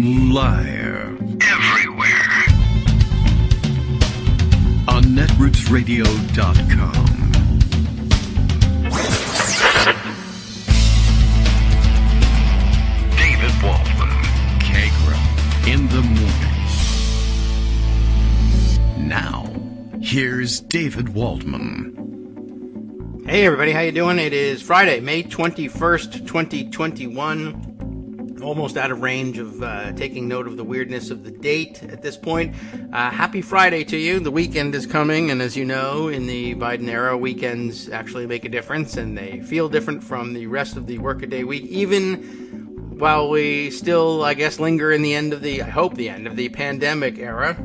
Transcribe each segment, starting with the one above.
Live. Everywhere. On netrootsradio.com. David Waldron. Kagro. In the morning. Now, here's David Waldman. Hey everybody, how you doing? It is Friday, May 21st, 2021. Almost out of range of taking note of the weirdness of the date at this point. Happy Friday to you. The weekend is coming, and as you know, in the Biden era, weekends actually make a difference, and they feel different from the rest of the workaday week, even while we still, I guess, linger in the end of the pandemic era.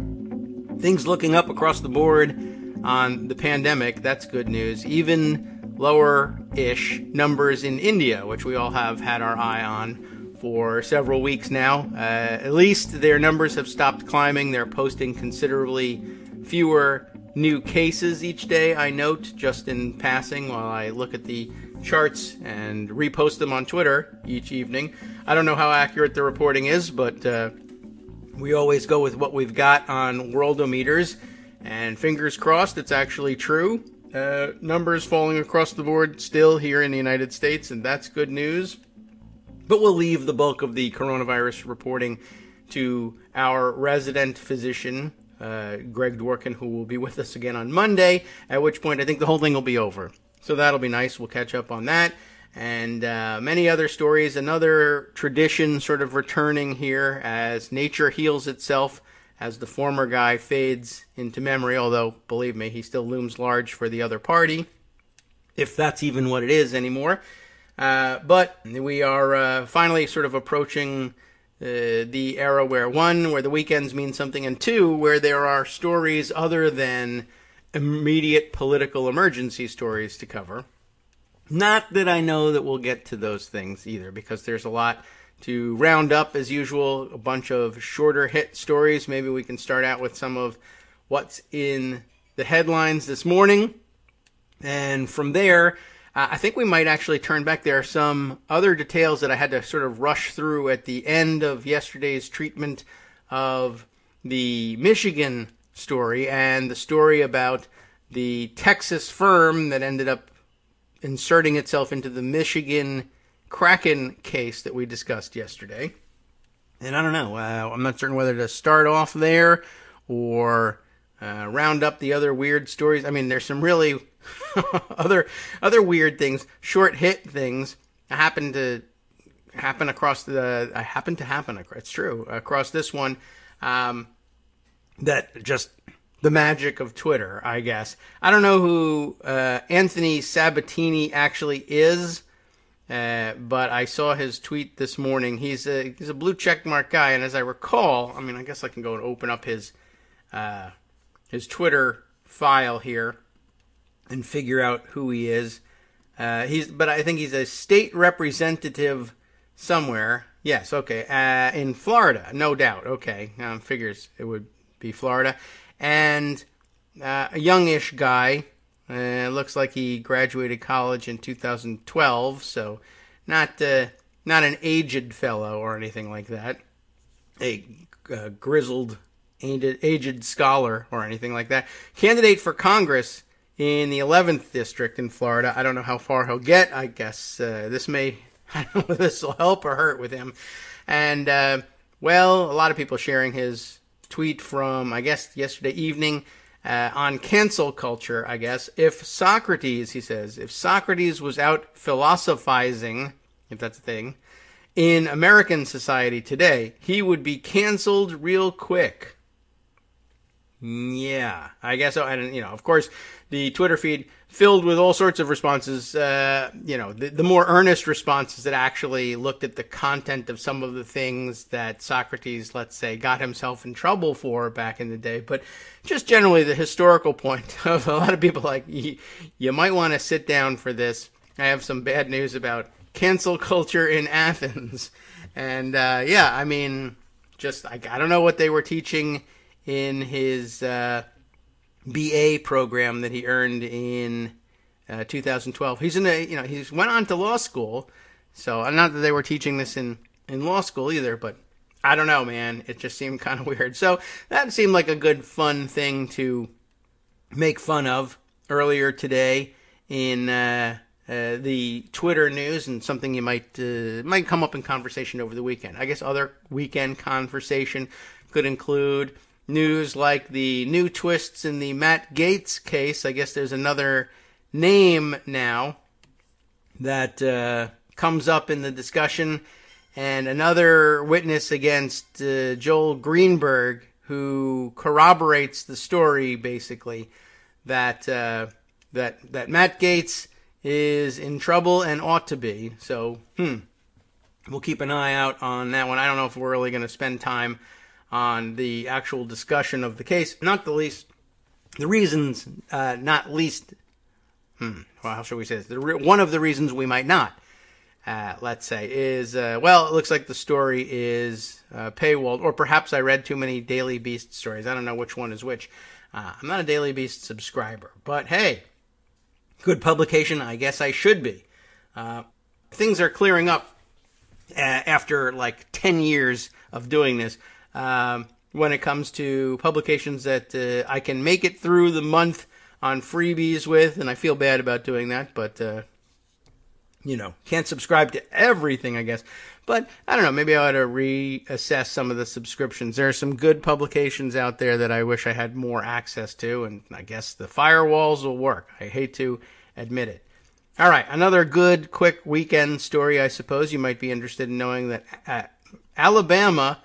Things looking up across the board on the pandemic, that's good news. Even lower-ish numbers in India, which we all have had our eye on for several weeks now. At least their numbers have stopped climbing. They're posting considerably fewer new cases each day, I note, just in passing, while I look at the charts and repost them on Twitter each evening. I don't know how accurate the reporting is, but we always go with what we've got on worldometers, and fingers crossed it's actually true. Numbers falling across the board still here in the United States, and that's good news. But we'll leave the bulk of the coronavirus reporting to our resident physician, Greg Dworkin, who will be with us again on Monday, at which point I think the whole thing will be over. So that'll be nice. We'll catch up on that. And many other stories. Another tradition sort of returning here as nature heals itself, as the former guy fades into memory, although, believe me, he still looms large for the other party, if that's even what it is anymore. But we are finally sort of approaching the era where, one, where the weekends mean something, and two, where there are stories other than immediate political emergency stories to cover. Not that I know that we'll get to those things either, because there's a lot to round up as usual, a bunch of shorter hit stories. Maybe we can start out with some of what's in the headlines this morning. And from there, I think we might actually turn back. There are some other details that I had to sort of rush through at the end of yesterday's treatment of the Michigan story and the story about the Texas firm that ended up inserting itself into the Michigan Kraken case that we discussed yesterday. And I don't know, I'm not certain whether to start off there or round up the other weird stories. I mean, there's some really other weird things, short hit things happen to happen across it's true, across this one, that just the magic of Twitter, I guess. I don't know who Anthony Sabatini actually is, but I saw his tweet this morning. He's a blue checkmark guy, and as I recall, I mean, I guess I can go and open up his Twitter file here and figure out who he is. But I think he's a state representative somewhere. Yes, okay, in Florida, no doubt. Okay, figures it would be Florida, and a youngish guy. Looks like he graduated college in 2012, so not an aged fellow or anything like that. A grizzled, aged scholar or anything like that. Candidate for Congress in the 11th district in Florida. I don't know how far he'll get. I guess I don't know if this will help or hurt with him. And, a lot of people sharing his tweet from, I guess, yesterday evening on cancel culture, I guess. If Socrates, he says, if Socrates was out philosophizing, if that's a thing, in American society today, he would be canceled real quick. Yeah, I guess so. And, of course, the Twitter feed filled with all sorts of responses, the more earnest responses that actually looked at the content of some of the things that Socrates, let's say, got himself in trouble for back in the day. But just generally the historical point of a lot of people like, you might want to sit down for this. I have some bad news about cancel culture in Athens. And, I mean, I don't know what they were teaching in his BA program that he earned in 2012. He's he's went on to law school, so not that they were teaching this in law school either, but I don't know, man. It just seemed kind of weird. So that seemed like a good, fun thing to make fun of earlier today in the Twitter news, and something you might come up in conversation over the weekend. I guess other weekend conversation could include news like the new twists in the Matt Gaetz case. I guess there's another name now that comes up in the discussion, and another witness against Joel Greenberg, who corroborates the story, basically, that Matt Gaetz is in trouble and ought to be. So, we'll keep an eye out on that one. I don't know if we're really going to spend time on the actual discussion of the case. Not the least, the reasons, not least, well, how should we say this? One of the reasons we might not, let's say, is, well, it looks like the story is paywalled, or perhaps I read too many Daily Beast stories. I don't know which one is which. I'm not a Daily Beast subscriber, but hey, good publication, I guess I should be. Things are clearing up after like 10 years of doing this when it comes to publications that I can make it through the month on freebies with, and I feel bad about doing that, but can't subscribe to everything, I guess. But I don't know, maybe I ought to reassess some of the subscriptions. There are some good publications out there that I wish I had more access to, and I guess the firewalls will work. I hate to admit it. All right, another good, quick weekend story, I suppose. You might be interested in knowing that Alabama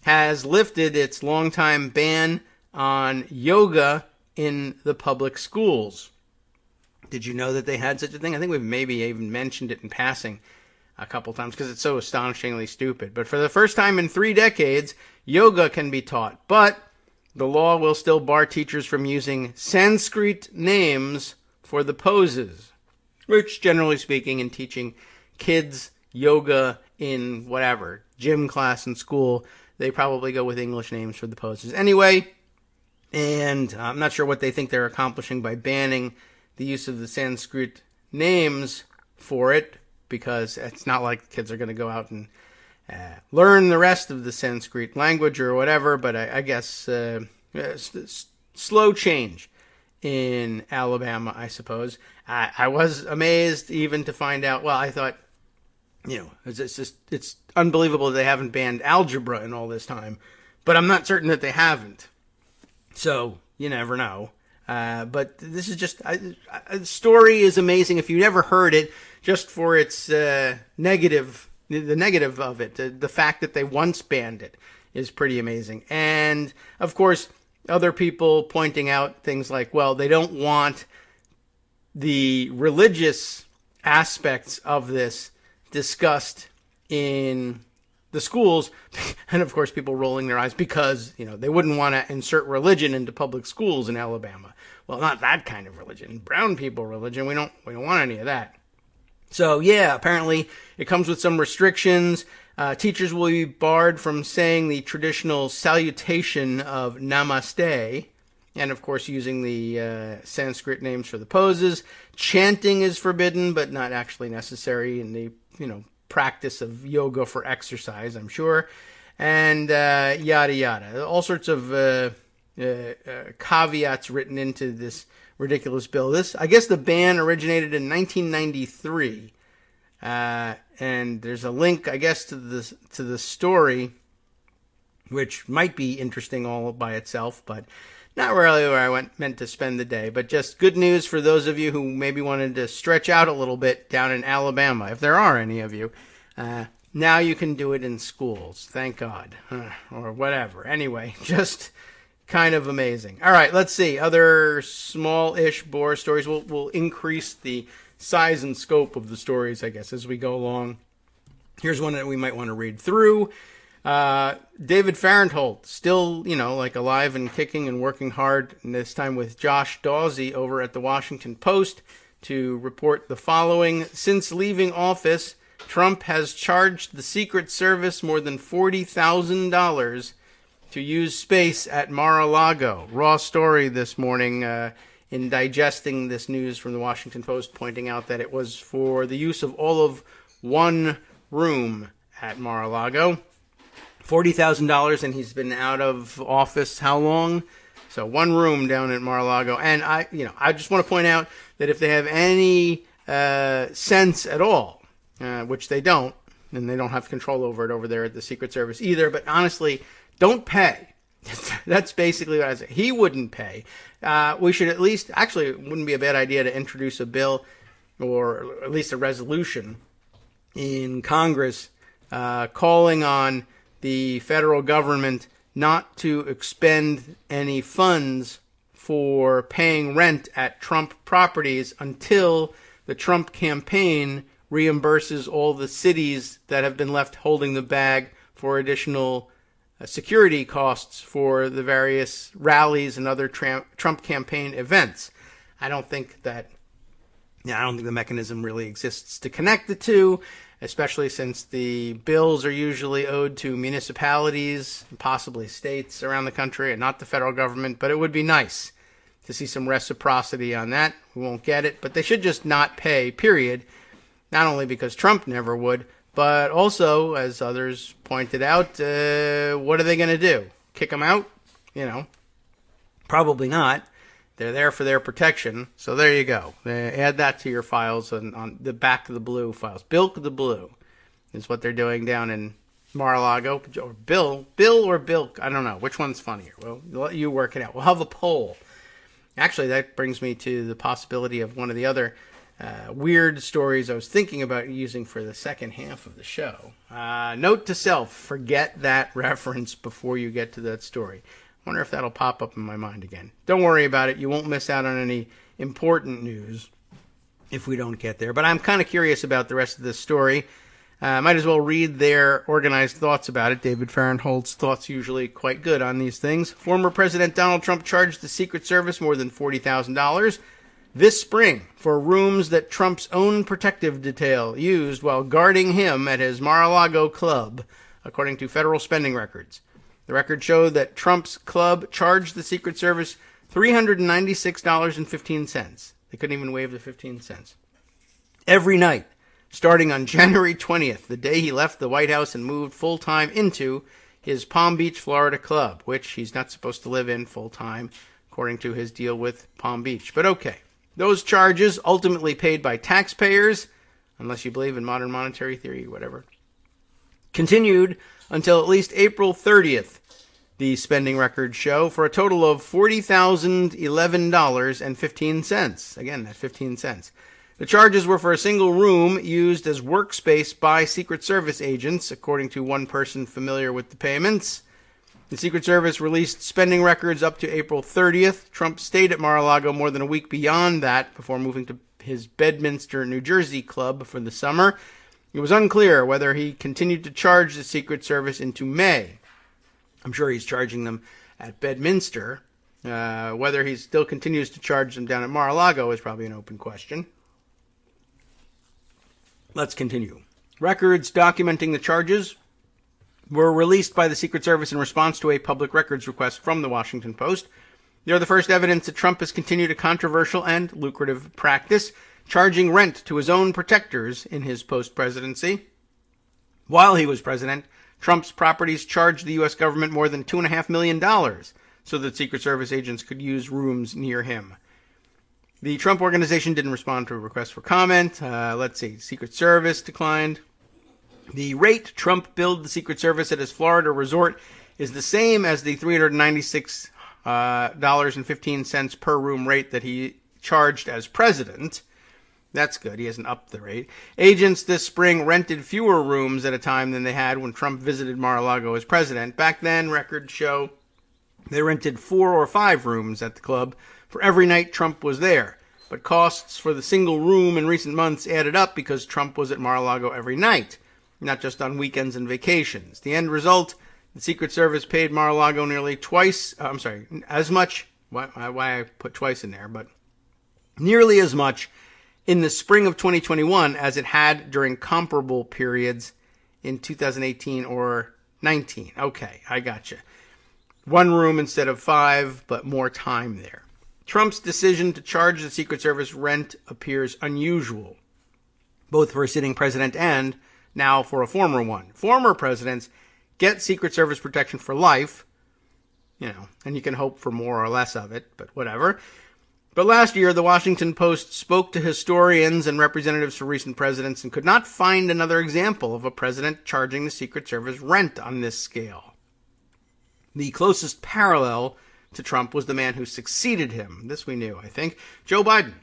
has lifted its longtime ban on yoga in the public schools. Did you know that they had such a thing? I think we've maybe even mentioned it in passing a couple times because it's so astonishingly stupid. But for the first time in 3 decades, yoga can be taught. But the law will still bar teachers from using Sanskrit names for the poses, which, generally speaking, in teaching kids yoga in whatever, gym class in school, they probably go with English names for the poses. Anyway, and I'm not sure what they think they're accomplishing by banning the use of the Sanskrit names for it, because it's not like kids are going to go out and learn the rest of the Sanskrit language or whatever, but I guess slow change in Alabama, I suppose. I was amazed even to find out, well, I thought, it's unbelievable that they haven't banned algebra in all this time, but I'm not certain that they haven't. So, you never know. But this is just, the story is amazing. If you never heard it, just for its negative, the negative of it, the fact that they once banned it is pretty amazing. And, of course, other people pointing out things like, well, they don't want the religious aspects of this discussed in the schools, and of course people rolling their eyes because, they wouldn't want to insert religion into public schools in Alabama. Well, not that kind of religion. Brown people religion. We don't want any of that. So yeah, apparently it comes with some restrictions. Teachers will be barred from saying the traditional salutation of namaste, and of course using the Sanskrit names for the poses. Chanting is forbidden, but not actually necessary in the practice of yoga for exercise, I'm sure, and yada yada. All sorts of caveats written into this ridiculous bill. I guess the ban originated in 1993, and there's a link, I guess, to the story, which might be interesting all by itself, but not really where I meant to spend the day. But just good news for those of you who maybe wanted to stretch out a little bit down in Alabama, if there are any of you. Now you can do it in schools, thank God, or whatever. Anyway, just kind of amazing. All right, let's see. Other small-ish bore stories. We'll increase the size and scope of the stories, I guess, as we go along. Here's one that we might want to read through. David Farenthold, still, alive and kicking and working hard, and this time with Josh Dawsey over at the Washington Post to report the following. Since leaving office, Trump has charged the Secret Service more than $40,000 to use space at Mar-a-Lago. Raw story this morning in digesting this news from the Washington Post, pointing out that it was for the use of all of one room at Mar-a-Lago. $40,000, and he's been out of office how long? So one room down at Mar-a-Lago. And I just want to point out that if they have any sense at all, which they don't, and they don't have control over it over there at the Secret Service either, but honestly, don't pay. That's basically what I say. He wouldn't pay. We should at least, actually, it wouldn't be a bad idea to introduce a bill or at least a resolution in Congress calling on the federal government not to expend any funds for paying rent at Trump properties until the Trump campaign reimburses all the cities that have been left holding the bag for additional security costs for the various rallies and other Trump campaign events. I don't think the mechanism really exists to connect the two, especially since the bills are usually owed to municipalities, possibly states around the country, and not the federal government. But it would be nice to see some reciprocity on that. We won't get it, but they should just not pay, period. Not only because Trump never would, but also, as others pointed out, what are they going to do? Kick them out? Probably not. They're there for their protection. So there you go. Add that to your files on the back of the blue files. Bilk the Blue is what they're doing down in Mar-a-Lago. Or Bill or Bilk. I don't know. Which one's funnier? Well, we'll let you work it out. We'll have a poll. Actually, that brings me to the possibility of one of the other weird stories I was thinking about using for the second half of the show. Note to self, forget that reference before you get to that story. I wonder if that'll pop up in my mind again. Don't worry about it. You won't miss out on any important news if we don't get there. But I'm kind of curious about the rest of this story. Might as well read their organized thoughts about it. David Farenthold's thoughts usually quite good on these things. Former President Donald Trump charged the Secret Service more than $40,000 this spring for rooms that Trump's own protective detail used while guarding him at his Mar-a-Lago club, according to federal spending records. The records show that Trump's club charged the Secret Service $396.15. They couldn't even waive the 15 cents. Every night, starting on January 20th, the day he left the White House and moved full-time into his Palm Beach, Florida club, which he's not supposed to live in full-time, according to his deal with Palm Beach. But okay. Those charges, ultimately paid by taxpayers, unless you believe in modern monetary theory, whatever, continued until at least April 30th, the spending records show, for a total of $40,011.15. Again, that's 15 cents. The charges were for a single room used as workspace by Secret Service agents, according to one person familiar with the payments. The Secret Service released spending records up to April 30th. Trump stayed at Mar-a-Lago more than a week beyond that before moving to his Bedminster, New Jersey club for the summer. It was unclear whether he continued to charge the Secret Service into May. I'm sure he's charging them at Bedminster. Whether he still continues to charge them down at Mar-a-Lago is probably an open question. Let's continue. Records documenting the charges were released by the Secret Service in response to a public records request from the Washington Post. They are the first evidence that Trump has continued a controversial and lucrative practice, charging rent to his own protectors in his post-presidency. While he was president, Trump's properties charged the U.S. government more than $2.5 million so that Secret Service agents could use rooms near him. The Trump Organization didn't respond to a request for comment. Let's see. Secret Service declined. The rate Trump billed the Secret Service at his Florida resort is the same as the $396.15 per room rate that he charged as president. That's good. He hasn't upped the rate. Agents this spring rented fewer rooms at a time than they had when Trump visited Mar-a-Lago as president. Back then, records show they rented 4 or 5 rooms at the club for every night Trump was there. But costs for the single room in recent months added up because Trump was at Mar-a-Lago every night, not just on weekends and vacations. The end result, the Secret Service paid Mar-a-Lago nearly as much, why I put twice in there, but nearly as much in the spring of 2021 as it had during comparable periods in 2018 or 19. Okay, I gotcha. 1 room instead of 5, but more time there. Trump's decision to charge the Secret Service rent appears unusual, both for a sitting president and now for a former one. Former presidents get Secret Service protection for life, and you can hope for more or less of it, but whatever. But last year, the Washington Post spoke to historians and representatives for recent presidents and could not find another example of a president charging the Secret Service rent on this scale. The closest parallel to Trump was the man who succeeded him. This we knew, I think. Joe Biden.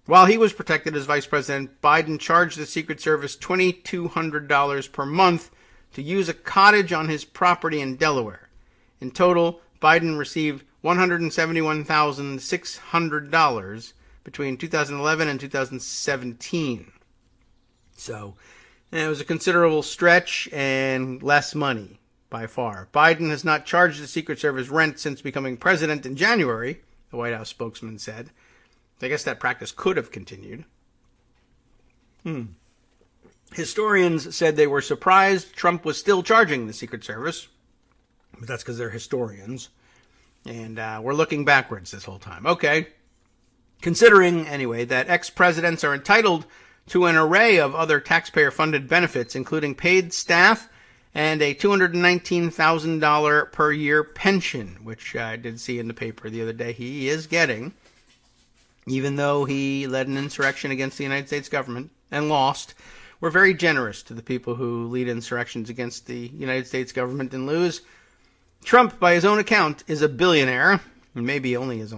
While he was protected as vice president, Biden charged the Secret Service $2,200 per month to use a cottage on his property in Delaware. In total, Biden received $171,600 between 2011 and 2017. So, it was a considerable stretch and less money by far. Biden has not charged the Secret Service rent since becoming president in January, the White House spokesman said. I guess that practice could have continued. Historians said they were surprised Trump was still charging the Secret Service, but that's because they're historians. And we're looking backwards this whole time. Okay. Considering, anyway, that ex-presidents are entitled to an array of other taxpayer-funded benefits, including paid staff and a $219,000 per year pension, which I did see in the paper the other day he is getting, even though he led an insurrection against the United States government and lost. We're very generous to the people who lead insurrections against the United States government and lose. Trump, by his own account, is a billionaire, maybe only his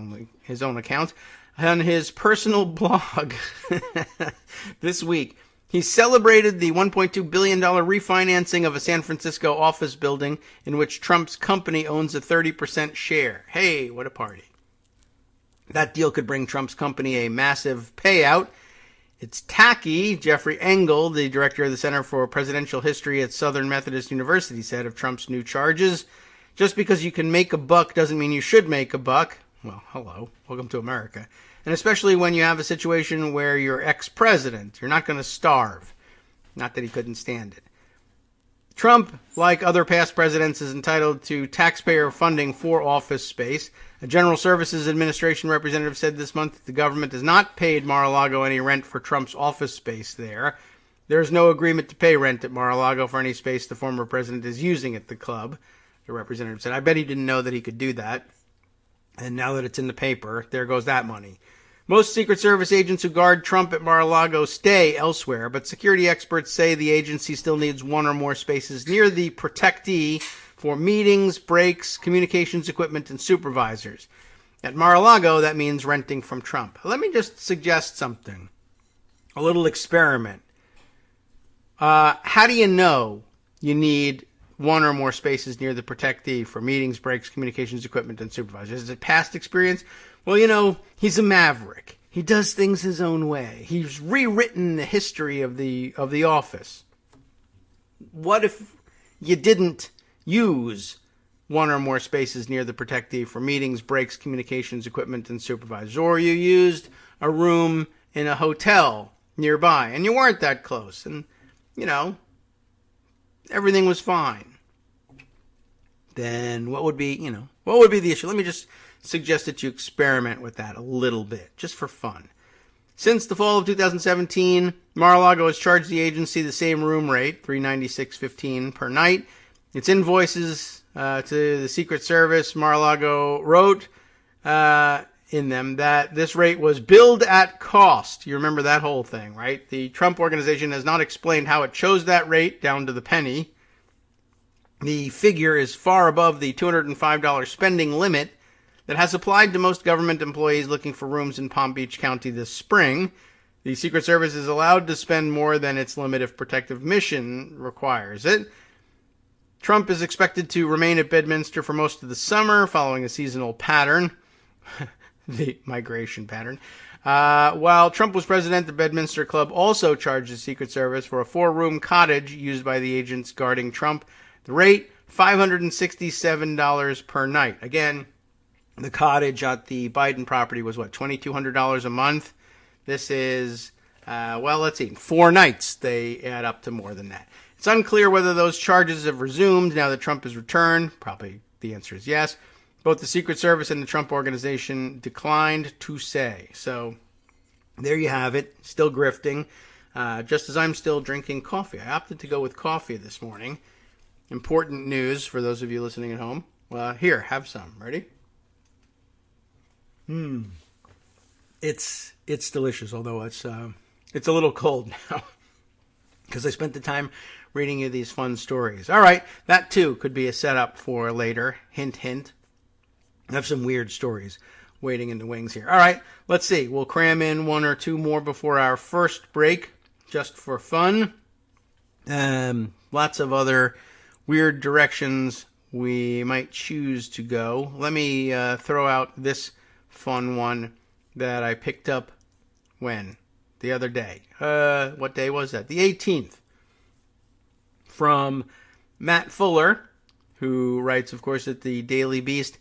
own account. On his personal blog this week, he celebrated the $1.2 billion refinancing of a San Francisco office building in which Trump's company owns a 30% share. Hey, what a party. That deal could bring Trump's company a massive payout. It's tacky, Jeffrey Engel, the director of the Center for Presidential History at Southern Methodist University, said of Trump's new charges. Just because you can make a buck doesn't mean you should make a buck. Well, hello. Welcome to America. And especially when you have a situation where you're ex-president, you're not going to starve. Not that he couldn't stand it. Trump, like other past presidents, is entitled to taxpayer funding for office space. A General Services Administration representative said this month that the government has not paid Mar-a-Lago any rent for Trump's office space there. There's no agreement to pay rent at Mar-a-Lago for any space the former president is using at the club. The representative said, I bet he didn't know that he could do that. And now that it's in the paper, there goes that money. Most Secret Service agents who guard Trump at Mar-a-Lago stay elsewhere, but security experts say the agency still needs one or more spaces near the protectee for meetings, breaks, communications equipment, and supervisors. At Mar-a-Lago, that means renting from Trump. Let me just suggest something. A little experiment. How do you know you need one or more spaces near the protectee for meetings, breaks, communications equipment, and supervisors? Is it past experience? Well, he's a maverick. He does things his own way. He's rewritten the history of the office. What if you didn't use one or more spaces near the protectee for meetings, breaks, communications equipment, and supervisors? Or you used a room in a hotel nearby, and you weren't that close, and, everything was fine. Then what would be the issue? Let me just suggest that you experiment with that a little bit, just for fun. Since the fall of 2017, Mar-a-Lago has charged the agency the same room rate, $396.15 per night. Its invoices to the Secret Service, Mar-a-Lago wrote in them that this rate was billed at cost. You remember that whole thing, right? The Trump organization has not explained how it chose that rate down to the penny. The figure is far above the $205 spending limit that has applied to most government employees looking for rooms in Palm Beach County this spring. The Secret Service is allowed to spend more than its limit if protective mission requires it. Trump is expected to remain at Bedminster for most of the summer, following a seasonal pattern, the migration pattern. While Trump was president, the Bedminster Club also charged the Secret Service for a 4-room cottage used by the agents guarding Trump. The rate, $567 per night. Again, the cottage at the Biden property was, $2,200 a month? This is, 4 nights. They add up to more than that. It's unclear whether those charges have resumed now that Trump has returned. Probably the answer is yes. Both the Secret Service and the Trump Organization declined to say. So there you have it. Still grifting. Just as I'm still drinking coffee. I opted to go with coffee this morning. important news for those of you listening at home. Here, have some. Ready? It's delicious, although it's a little cold now because I spent the time reading you these fun stories. All right, that too could be a setup for later. Hint, hint. I have some weird stories waiting in the wings here. All right, let's see. We'll cram in one or two more before our first break, just for fun. Lots of other weird directions we might choose to go. Let me throw out this fun one that I picked up the other day. What day was that? The 18th. From Matt Fuller, who writes, of course, at the Daily Beast,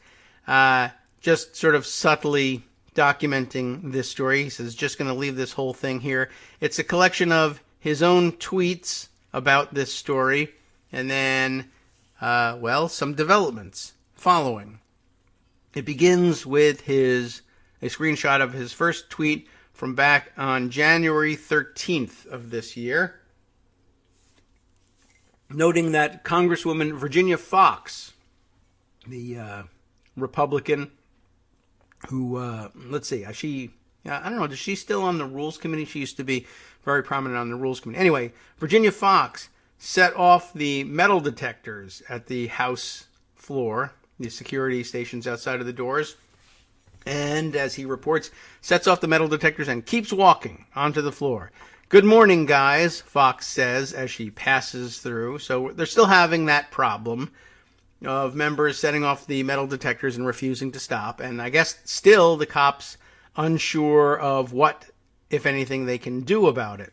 just sort of subtly documenting this story. He says, just going to leave this whole thing here. It's a collection of his own tweets about this story, and then, some developments following. It begins with a screenshot of his first tweet from back on January 13th of this year, noting that Congresswoman Virginia Foxx, the Republican who, I don't know, is she still on the Rules Committee? She used to be very prominent on the Rules Committee. Anyway, Virginia Foxx set off the metal detectors at the House floor, the security stations outside of the doors, and, as he reports, sets off the metal detectors and keeps walking onto the floor. Good morning, guys, Foxx says as she passes through. So they're still having that problem of members setting off the metal detectors and refusing to stop. And I guess still the cops unsure of what, if anything, they can do about it,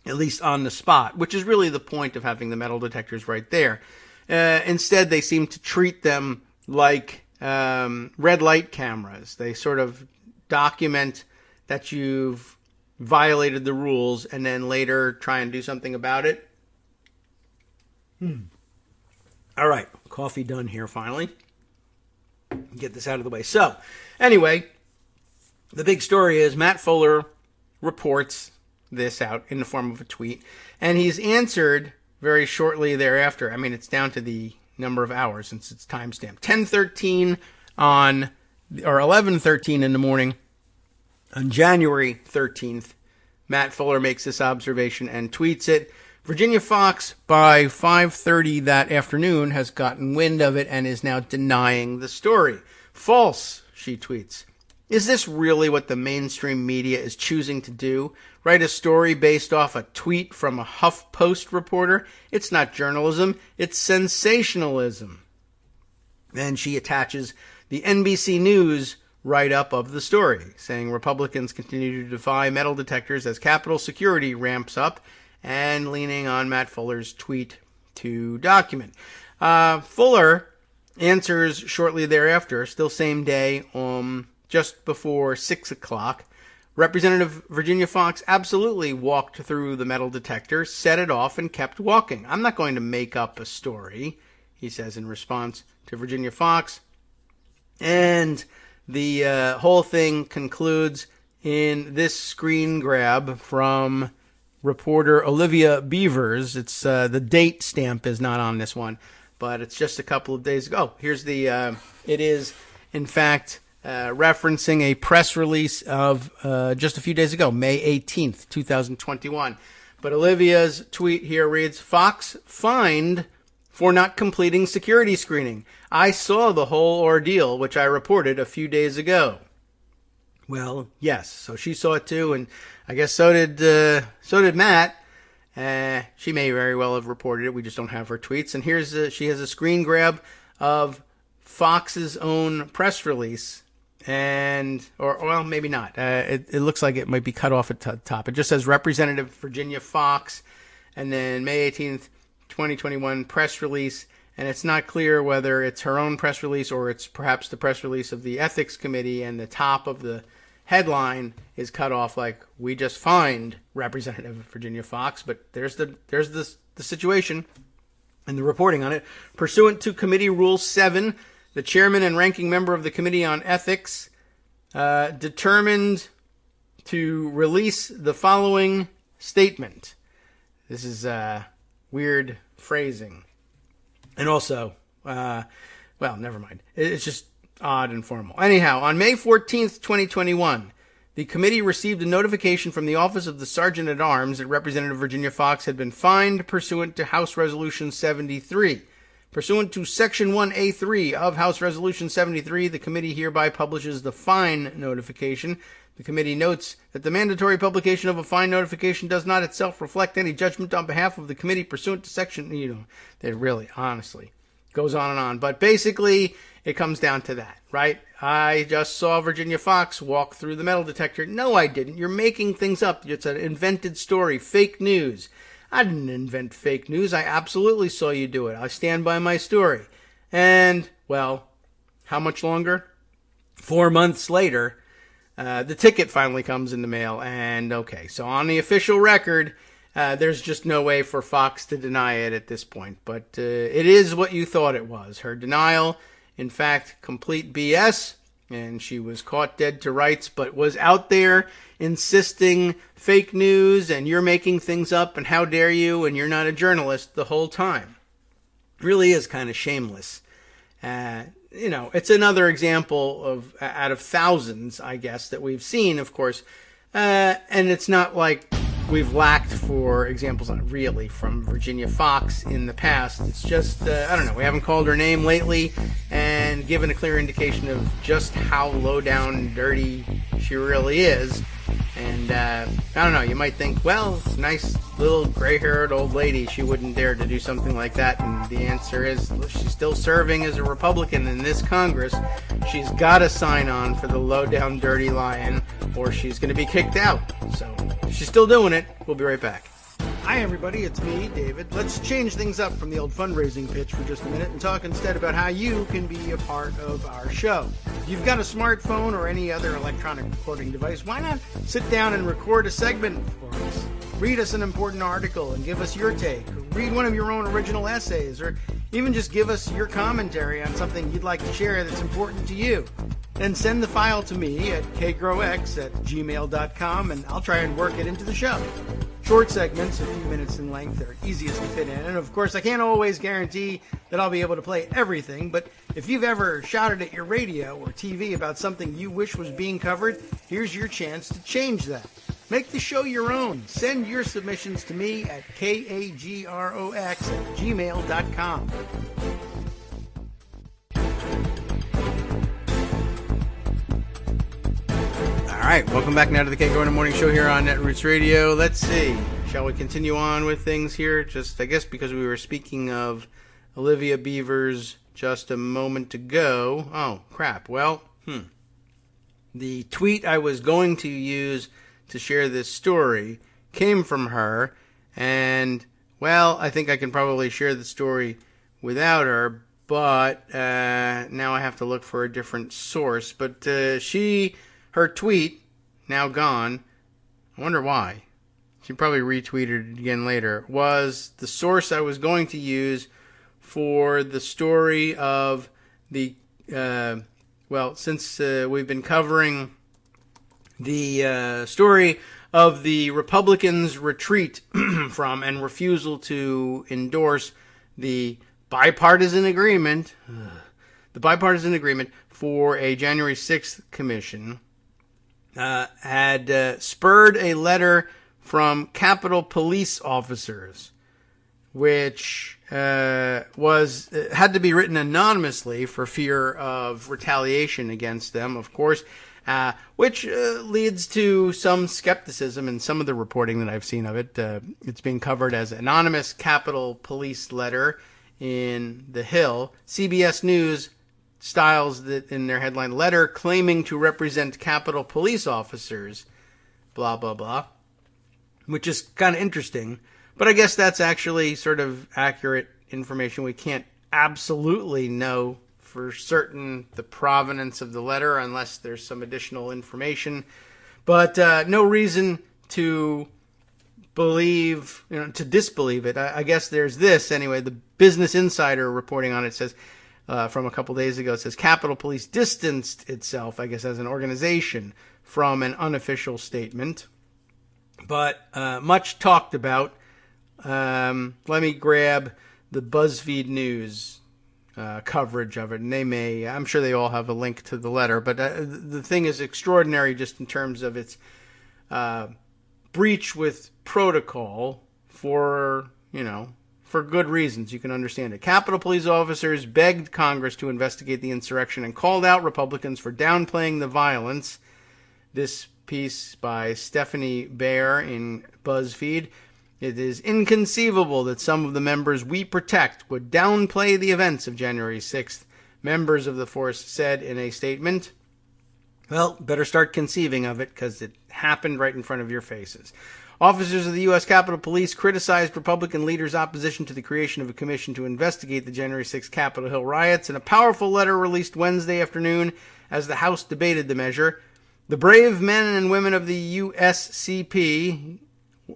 at least on the spot, which is really the point of having the metal detectors right there. Instead, they seem to treat them like red light cameras. They sort of document that you've violated the rules and then later try and do something about it. All right, coffee done here finally. Get this out of the way. So, anyway, the big story is Matt Fuller reports this out in the form of a tweet, and he's answered very shortly thereafter. I mean, it's down to the number of hours since it's timestamped. 10:13 or 11:13 in the morning on January 13th, Matt Fuller makes this observation and tweets it. Virginia Foxx, by 5:30 that afternoon, has gotten wind of it and is now denying the story. False, she tweets. Is this really what the mainstream media is choosing to do? Write a story based off a tweet from a HuffPost reporter? It's not journalism, it's sensationalism. Then she attaches the NBC News write-up of the story, saying Republicans continue to defy metal detectors as Capitol security ramps up, and leaning on Matt Fuller's tweet to document. Fuller answers shortly thereafter, still same day, just before 6 o'clock. Representative Virginia Foxx absolutely walked through the metal detector, set it off, and kept walking. I'm not going to make up a story, he says in response to Virginia Foxx. And the whole thing concludes in this screen grab from reporter Olivia Beavers. It's the date stamp is not on this one, but it's just a couple of days ago. Here's the, it is, in fact, referencing a press release of just a few days ago, May 18th, 2021. But Olivia's tweet here reads, Foxx fined for not completing security screening. I saw the whole ordeal, which I reported a few days ago. Well, yes, so she saw it too, and I guess so did Matt. She may very well have reported it. We just don't have her tweets. And here's she has a screen grab of Fox's own press release, and or maybe not. It looks like it might be cut off at the top. It just says Representative Virginia Foxx, and then May 18th, 2021 press release. And it's not clear whether it's her own press release or it's perhaps the press release of the Ethics Committee, and the top of the headline is cut off like, we just fined Representative Virginia Foxx. But there's the situation and the reporting on it. Pursuant to Committee Rule 7, the chairman and ranking member of the Committee on Ethics determined to release the following statement. This is weird phrasing. And also, well, never mind. It's just odd and formal. Anyhow, on May 14th, 2021, the committee received a notification from the Office of the Sergeant-at-Arms that Representative Virginia Foxx had been fined pursuant to House Resolution 73. Pursuant to Section 1A3 of House Resolution 73, the committee hereby publishes the fine notification. The committee notes that the mandatory publication of a fine notification does not itself reflect any judgment on behalf of the committee pursuant to Section, they really, honestly, goes on and on. But basically, it comes down to that, right? I just saw Virginia Foxx walk through the metal detector. No, I didn't. You're making things up. It's an invented story, fake news. I didn't invent fake news. I absolutely saw you do it. I stand by my story. And, well, how much longer? 4 months later, the ticket finally comes in the mail. And, okay, so on the official record, there's just no way for Fox to deny it at this point. But it is what you thought it was. Her denial, in fact, complete BS. And she was caught dead to rights, but was out there insisting fake news and you're making things up and how dare you and you're not a journalist the whole time. It really is kind of shameless. It's another example of out of thousands, I guess, that we've seen, of course. And it's not like we've lacked for examples, not really, from Virginia Foxx in the past. It's just, I don't know, we haven't called her name lately and given a clear indication of just how low down and dirty she really is. And, I don't know, you might think, well, nice little gray-haired old lady, she wouldn't dare to do something like that. And the answer is, she's still serving as a Republican in this Congress. She's got to sign on for the low down dirty lion, or she's going to be kicked out. So, she's still doing it. We'll be right back. Hi, everybody. It's me, David. Let's change things up from the old fundraising pitch for just a minute and talk instead about how you can be a part of our show. If you've got a smartphone or any other electronic recording device, why not sit down and record a segment for us? Read us an important article and give us your take. Or read one of your own original essays, or even just give us your commentary on something you'd like to share that's important to you. Then send the file to me at kagrox@gmail.com and I'll try and work it into the show. Short segments, a few minutes in length, are easiest to fit in. And of course, I can't always guarantee that I'll be able to play everything, but if you've ever shouted at your radio or TV about something you wish was being covered, here's your chance to change that. Make the show your own. Send your submissions to me at kagrox@gmail.com. All right, welcome back now to the Kagro in the Morning Show here on Netroots Radio. Let's see, shall we continue on with things here? Just, I guess, because we were speaking of Olivia Beavers just a moment ago. Oh, crap. Well, the tweet I was going to use to share this story came from her, and, well, I think I can probably share the story without her, but now I have to look for a different source. But her tweet, now gone, I wonder why, she probably retweeted it again later, was the source I was going to use for the story of the, since we've been covering the story of the Republicans' retreat from and refusal to endorse the bipartisan agreement for a January 6th commission, had spurred a letter from Capitol Police officers, which had to be written anonymously for fear of retaliation against them, of course, which leads to some skepticism in some of the reporting that I've seen of it. It's being covered as anonymous Capitol Police letter in The Hill. CBS News styles that in their headline, letter claiming to represent Capitol Police officers, blah, blah, blah, which is kind of interesting. But I guess that's actually sort of accurate information. We can't absolutely know for certain the provenance of the letter unless there's some additional information. But no reason to believe, to disbelieve it. I guess there's this anyway. The Business Insider reporting on it says, from a couple days ago, it says Capitol Police distanced itself, I guess, as an organization from an unofficial statement. But much talked about. Let me grab the BuzzFeed News coverage of it, and I'm sure they all have a link to the letter, but the thing is extraordinary just in terms of its breach with protocol for good reasons. You can understand it. Capitol Police officers begged Congress to investigate the insurrection and called out Republicans for downplaying the violence. This piece by Stephanie Baer in BuzzFeed. It is inconceivable that some of the members we protect would downplay the events of January 6th, members of the force said in a statement. Well, better start conceiving of it because it happened right in front of your faces. Officers of the U.S. Capitol Police criticized Republican leaders' opposition to the creation of a commission to investigate the January 6th Capitol Hill riots in a powerful letter released Wednesday afternoon as the House debated the measure. The brave men and women of the USCP,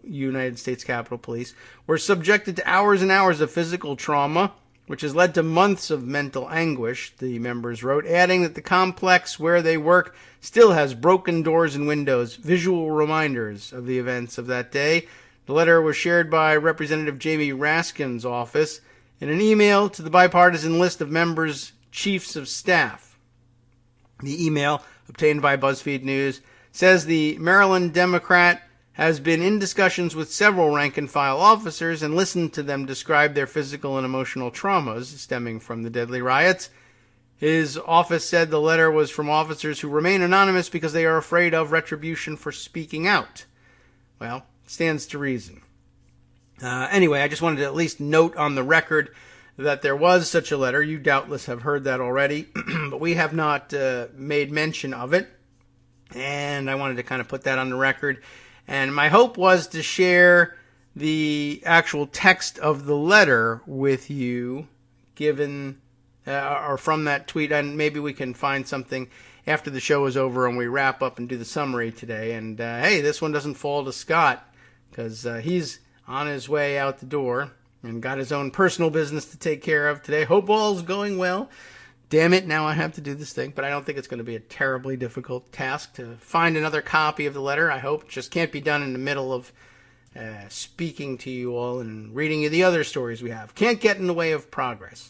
United States Capitol Police, were subjected to hours and hours of physical trauma, which has led to months of mental anguish, the members wrote, adding that the complex where they work still has broken doors and windows, visual reminders of the events of that day. The letter was shared by Representative Jamie Raskin's office in an email to the bipartisan list of members' chiefs of staff. The email, obtained by BuzzFeed News, says the Maryland Democrat has been in discussions with several rank-and-file officers and listened to them describe their physical and emotional traumas stemming from the deadly riots. His office said the letter was from officers who remain anonymous because they are afraid of retribution for speaking out. Well, stands to reason. Anyway, I just wanted to at least note on the record that there was such a letter. You doubtless have heard that already, but we have not made mention of it. And I wanted to kind of put that on the record. And my hope was to share the actual text of the letter with you, given or from that tweet, and maybe we can find something after the show is over and we wrap up and do the summary today. And hey, this one doesn't fall to Scott because he's on his way out the door and got his own personal business to take care of today. Hope all's going well. Damn it, now I have to do this thing, but I don't think it's going to be a terribly difficult task to find another copy of the letter. I hope it just can't be done in the middle of speaking to you all and reading you the other stories we have. Can't get in the way of progress.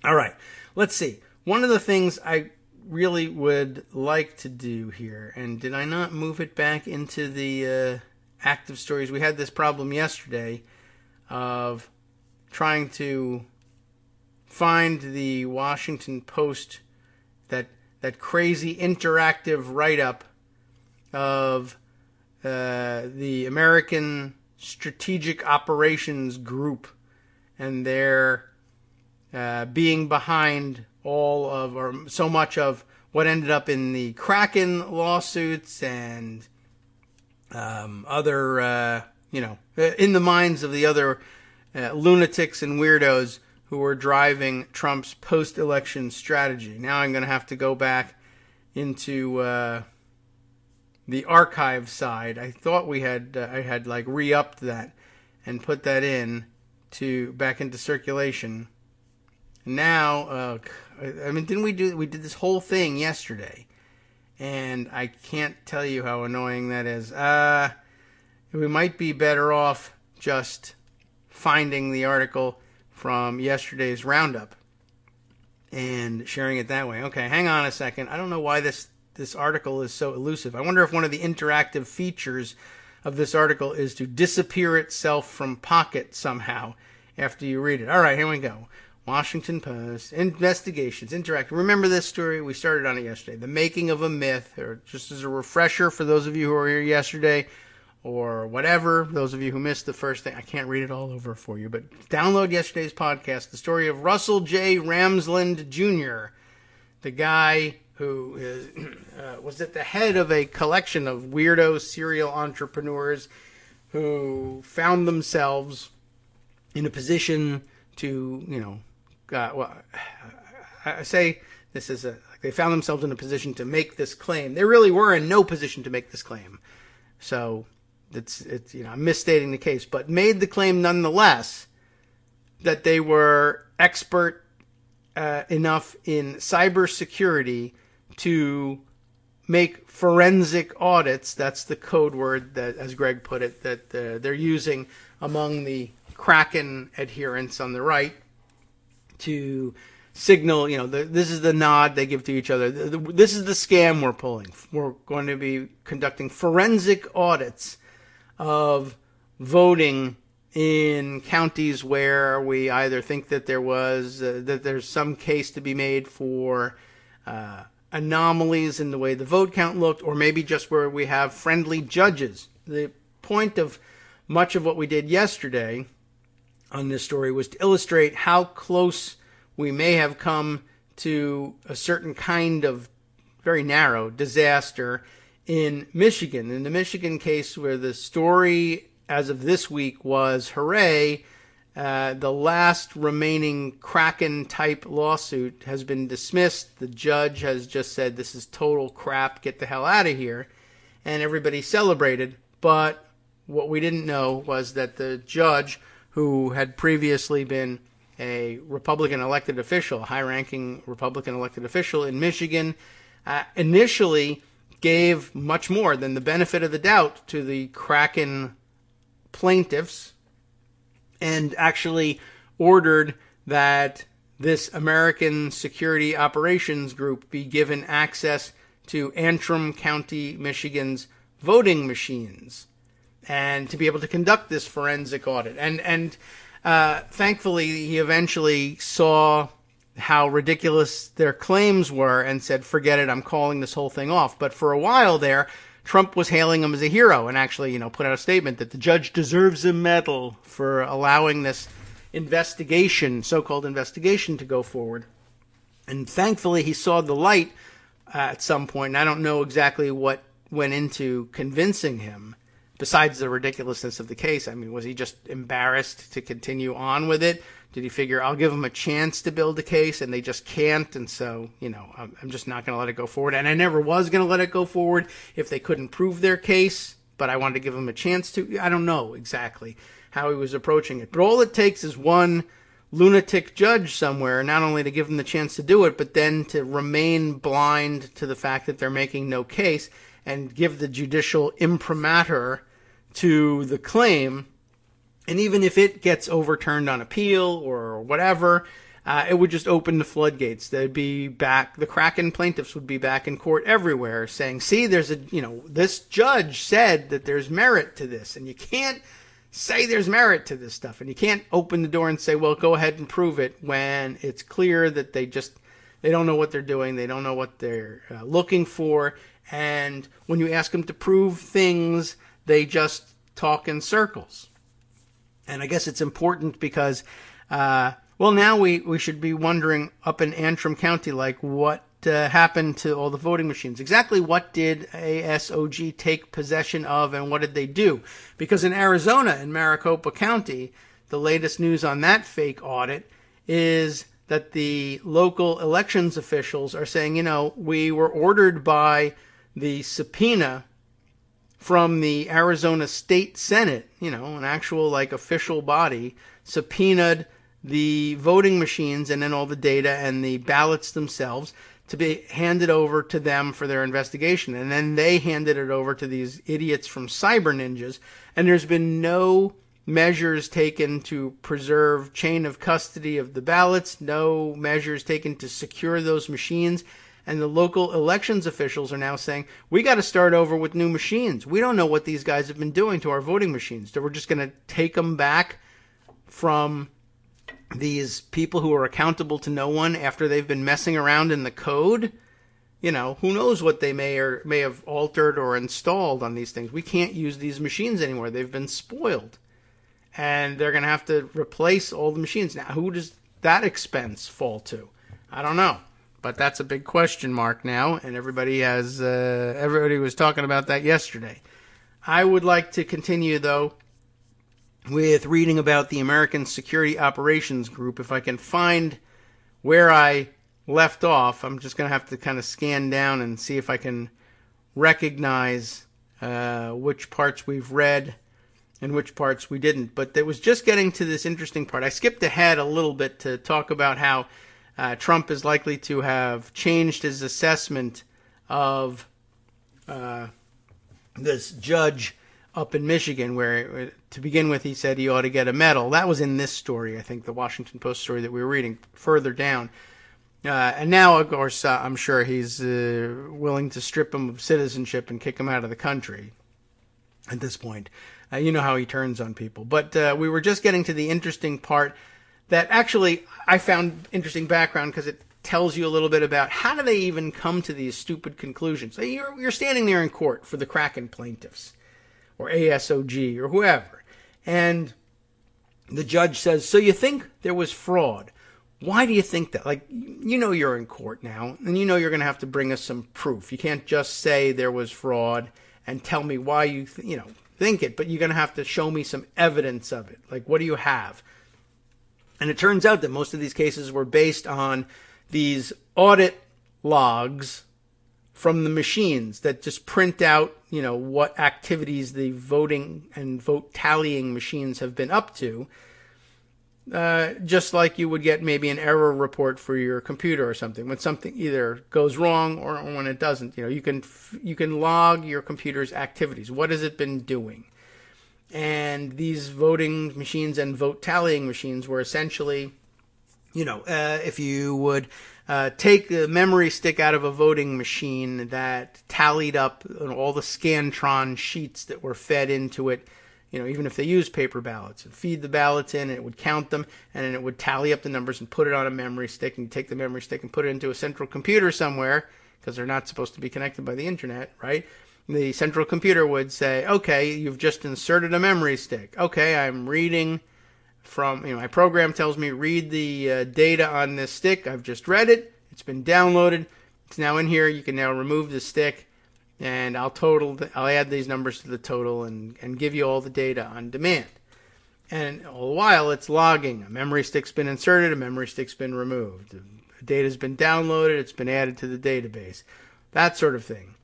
All right, let's see. One of the things I really would like to do here, and did I not move it back into the active stories? We had this problem yesterday of trying to find the Washington Post, that crazy interactive write-up of the American Strategic Operations Group and their being behind all of, or so much of, what ended up in the Kraken lawsuits and other, in the minds of the other lunatics and weirdos who were driving Trump's post-election strategy. Now I'm going to have to go back into the archive side. I thought I had like re-upped that and put that back into circulation. Now, didn't we did this whole thing yesterday, and I can't tell you how annoying that is. We might be better off just finding the article from yesterday's roundup and sharing it that way. Okay, hang on a second. I don't know why this article is so elusive. I wonder if one of the interactive features of this article is to disappear itself from Pocket somehow after you read it. All right, here we go. Washington Post, investigations, interactive. Remember this story? We started on it yesterday. The making of a myth, or just as a refresher for those of you who were here yesterday, or whatever, those of you who missed the first thing. I can't read it all over for you, but download yesterday's podcast, the story of Russell J. Ramsland Jr., the guy who was at the head of a collection of weirdo serial entrepreneurs who found themselves in a position to, I say this is they found themselves in a position to make this claim. They really were in no position to make this claim. So it's I'm misstating the case, but made the claim nonetheless that they were expert enough in cybersecurity to make forensic audits. That's the code word that, as Greg put it, that they're using among the Kraken adherents on the right to signal, this is the nod they give to each other. This is the scam we're pulling. We're going to be conducting forensic audits of voting in counties where we either think that there's some case to be made for anomalies in the way the vote count looked, or maybe just where we have friendly judges. The point of much of what we did yesterday on this story was to illustrate how close we may have come to a certain kind of very narrow disaster in Michigan. In the Michigan case, where the story as of this week was, hooray, the last remaining Kraken-type lawsuit has been dismissed. The judge has just said, this is total crap, get the hell out of here. And everybody celebrated. But what we didn't know was that the judge, who had previously been a Republican elected official, a high-ranking Republican elected official in Michigan, initially gave much more than the benefit of the doubt to the Kraken plaintiffs, and actually ordered that this American Security Operations Group be given access to Antrim County, Michigan's voting machines, and to be able to conduct this forensic audit. And thankfully, he eventually saw how ridiculous their claims were and said, forget it, I'm calling this whole thing off. But for a while there, Trump was hailing him as a hero and actually, put out a statement that the judge deserves a medal for allowing this investigation, so-called investigation, to go forward. And thankfully, he saw the light at some point, and I don't know exactly what went into convincing him, besides the ridiculousness of the case. I mean, was he just embarrassed to continue on with it? Did he figure, I'll give them a chance to build a case, and they just can't, and so, I'm just not going to let it go forward. And I never was going to let it go forward if they couldn't prove their case, but I wanted to give them a chance to. I don't know exactly how he was approaching it. But all it takes is one lunatic judge somewhere, not only to give them the chance to do it, but then to remain blind to the fact that they're making no case and give the judicial imprimatur to the claim. And even if it gets overturned on appeal or whatever, it would just open the floodgates. They'd be back. The Kraken plaintiffs would be back in court everywhere saying, see, this judge said that there's merit to this, and you can't say there's merit to this stuff. And you can't open the door and say, well, go ahead and prove it, when it's clear that they don't know what they're doing. They don't know what they're looking for. And when you ask them to prove things, they just talk in circles. And I guess it's important because, now we should be wondering up in Antrim County, like, what happened to all the voting machines? Exactly what did ASOG take possession of, and what did they do? Because in Arizona, in Maricopa County, the latest news on that fake audit is that the local elections officials are saying, we were ordered by the subpoena from the Arizona State Senate, an actual official body, subpoenaed the voting machines and then all the data and the ballots themselves to be handed over to them for their investigation. And then they handed it over to these idiots from Cyber Ninjas. And there's been no measures taken to preserve chain of custody of the ballots, no measures taken to secure those machines. And the local elections officials are now saying, we got to start over with new machines. We don't know what these guys have been doing to our voting machines. So we're just going to take them back from these people who are accountable to no one after they've been messing around in the code. Who knows what they may have altered or installed on these things. We can't use these machines anymore. They've been spoiled. And they're going to have to replace all the machines. Now, who does that expense fall to? I don't know. But that's a big question mark now, and everybody was talking about that yesterday. I would like to continue, though, with reading about the American Security Operations Group. If I can find where I left off, I'm just going to have to kind of scan down and see if I can recognize which parts we've read and which parts we didn't. But it was just getting to this interesting part. I skipped ahead a little bit to talk about how Trump is likely to have changed his assessment of this judge up in Michigan, where to begin with he said he ought to get a medal. That was in this story, I think, the Washington Post story that we were reading further down. And now, of course, I'm sure he's willing to strip him of citizenship and kick him out of the country at this point. You know how he turns on people. But we were just getting to the interesting part that actually I found interesting background because it tells you a little bit about how do they even come to these stupid conclusions. You're standing there in court for the Kraken plaintiffs or ASOG or whoever, and the judge says, so you think there was fraud. Why do you think that? Like, you know you're in court now, and you know you're going to have to bring us some proof. You can't just say there was fraud and tell me why you think it, but you're going to have to show me some evidence of it. Like, what do you have? And it turns out that most of these cases were based on these audit logs from the machines that just print out, what activities the voting and vote tallying machines have been up to. Just like you would get maybe an error report for your computer or something when something either goes wrong or when it doesn't. You can log your computer's activities. What has it been doing? And these voting machines and vote tallying machines were essentially, if you would take the memory stick out of a voting machine that tallied up all the Scantron sheets that were fed into it. Even if they use paper ballots, it'd feed the ballots in, and it would count them, and then it would tally up the numbers and put it on a memory stick, and you take the memory stick and put it into a central computer somewhere, because they're not supposed to be connected by the internet, right? The central computer would say, okay, you've just inserted a memory stick. Okay, I'm reading from, my program tells me read the data on this stick. I've just read it. It's been downloaded. It's now in here. You can now remove the stick. And I'll add these numbers to the total and give you all the data on demand. And all the while, it's logging. A memory stick's been inserted, a memory stick's been removed. The data's been downloaded, it's been added to the database. That sort of thing.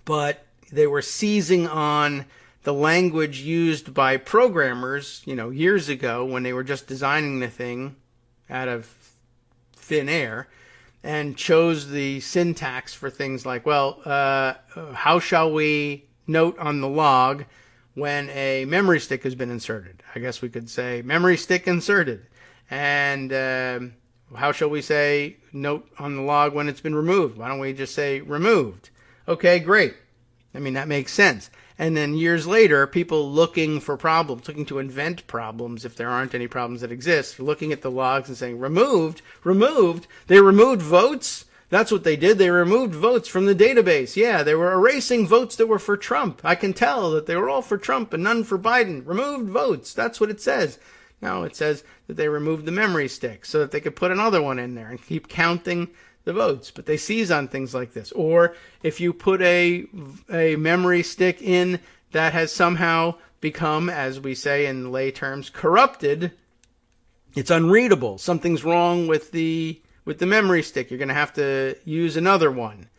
But they were seizing on the language used by programmers, years ago when they were just designing the thing out of thin air. And chose the syntax for things like, how shall we note on the log when a memory stick has been inserted? I guess we could say memory stick inserted. And how shall we say note on the log when it's been removed? Why don't we just say removed? Okay, great. That makes sense. And then years later, people looking for problems, looking to invent problems if there aren't any problems that exist, looking at the logs and saying, removed? They removed votes? That's what they did. They removed votes from the database. Yeah, they were erasing votes that were for Trump. I can tell that they were all for Trump and none for Biden. Removed votes. That's what it says. No, it says that they removed the memory stick so that they could put another one in there and keep counting the votes, but they seize on things like this. Or if you put a memory stick in that has somehow become, as we say in lay terms, corrupted, it's unreadable. Something's wrong with the memory stick. You're going to have to use another one.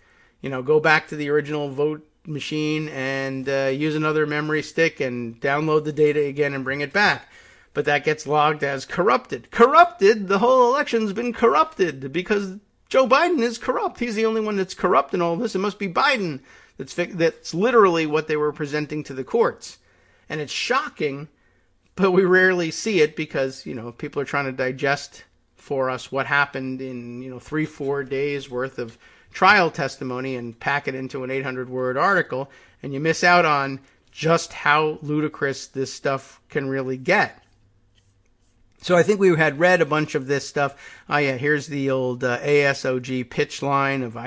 Go back to the original vote machine and use another memory stick and download the data again and bring it back. But that gets logged as corrupted. Corrupted? The whole election's been corrupted because Joe Biden is corrupt. He's the only one that's corrupt in all this. It must be Biden. That's literally what they were presenting to the courts. And it's shocking, but we rarely see it because, people are trying to digest for us what happened in, 3-4 days worth of trial testimony and pack it into an 800-word article. And you miss out on just how ludicrous this stuff can really get. So I think we had read a bunch of this stuff. Oh yeah, here's the old ASOG pitch line of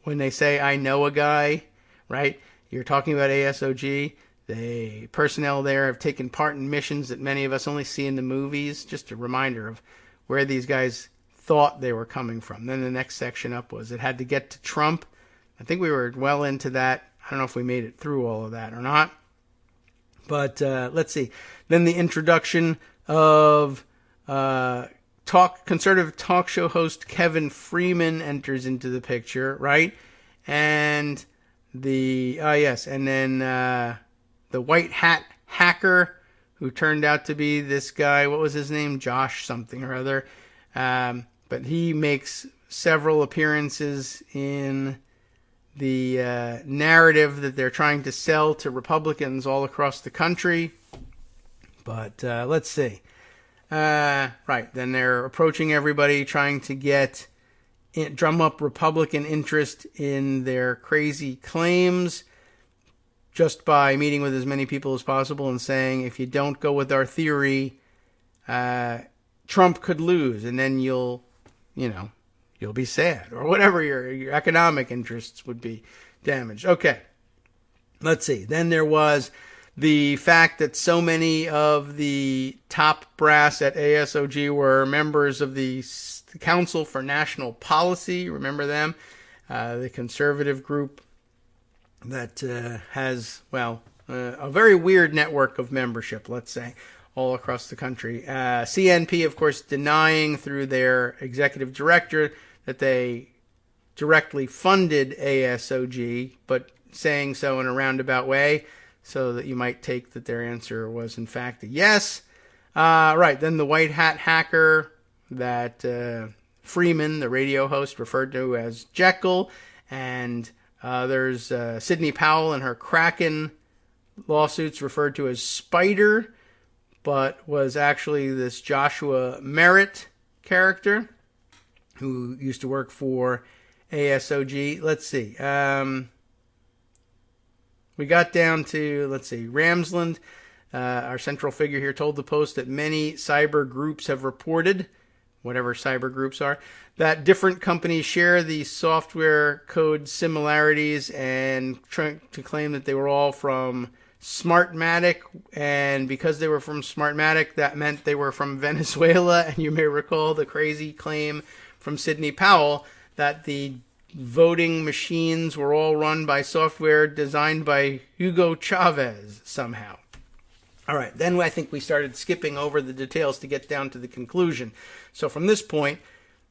when they say I know a guy, right? You're talking about ASOG. The personnel there have taken part in missions that many of us only see in the movies. Just a reminder of where these guys thought they were coming from. Then the next section up was it had to get to Trump. I think we were well into that. I don't know if we made it through all of that or not. But let's see. Then the introduction of conservative talk show host Kevin Freeman enters into the picture, right? And and then the white hat hacker who turned out to be this guy, what was his name? Josh something or other. But he makes several appearances in the narrative that they're trying to sell to Republicans all across the country. But let's see. Right, then they're approaching everybody, trying to drum up Republican interest in their crazy claims just by meeting with as many people as possible and saying, if you don't go with our theory, Trump could lose, and then you'll be sad, or whatever your economic interests would be damaged. Okay, let's see. Then there was the fact that so many of the top brass at ASOG were members of the Council for National Policy. Remember them? The conservative group that has, a very weird network of membership, let's say, all across the country. CNP, of course, denying through their executive director that they directly funded ASOG, but saying so in a roundabout way, so that you might take that their answer was in fact a yes. Right, then the white hat hacker that Freeman, the radio host, referred to as Jekyll, and there's Sidney Powell and her Kraken lawsuits referred to as Spider, but was actually this Joshua Merritt character who used to work for ASOG. Let's see. We got down to, Ramsland, our central figure here, told the Post that many cyber groups have reported, whatever cyber groups are, that different companies share the software code similarities and trying to claim that they were all from Smartmatic, and because they were from Smartmatic, that meant they were from Venezuela. And you may recall the crazy claim from Sidney Powell that the voting machines were all run by software designed by Hugo Chavez somehow. All right, then I think we started skipping over the details to get down to the conclusion. So from this point,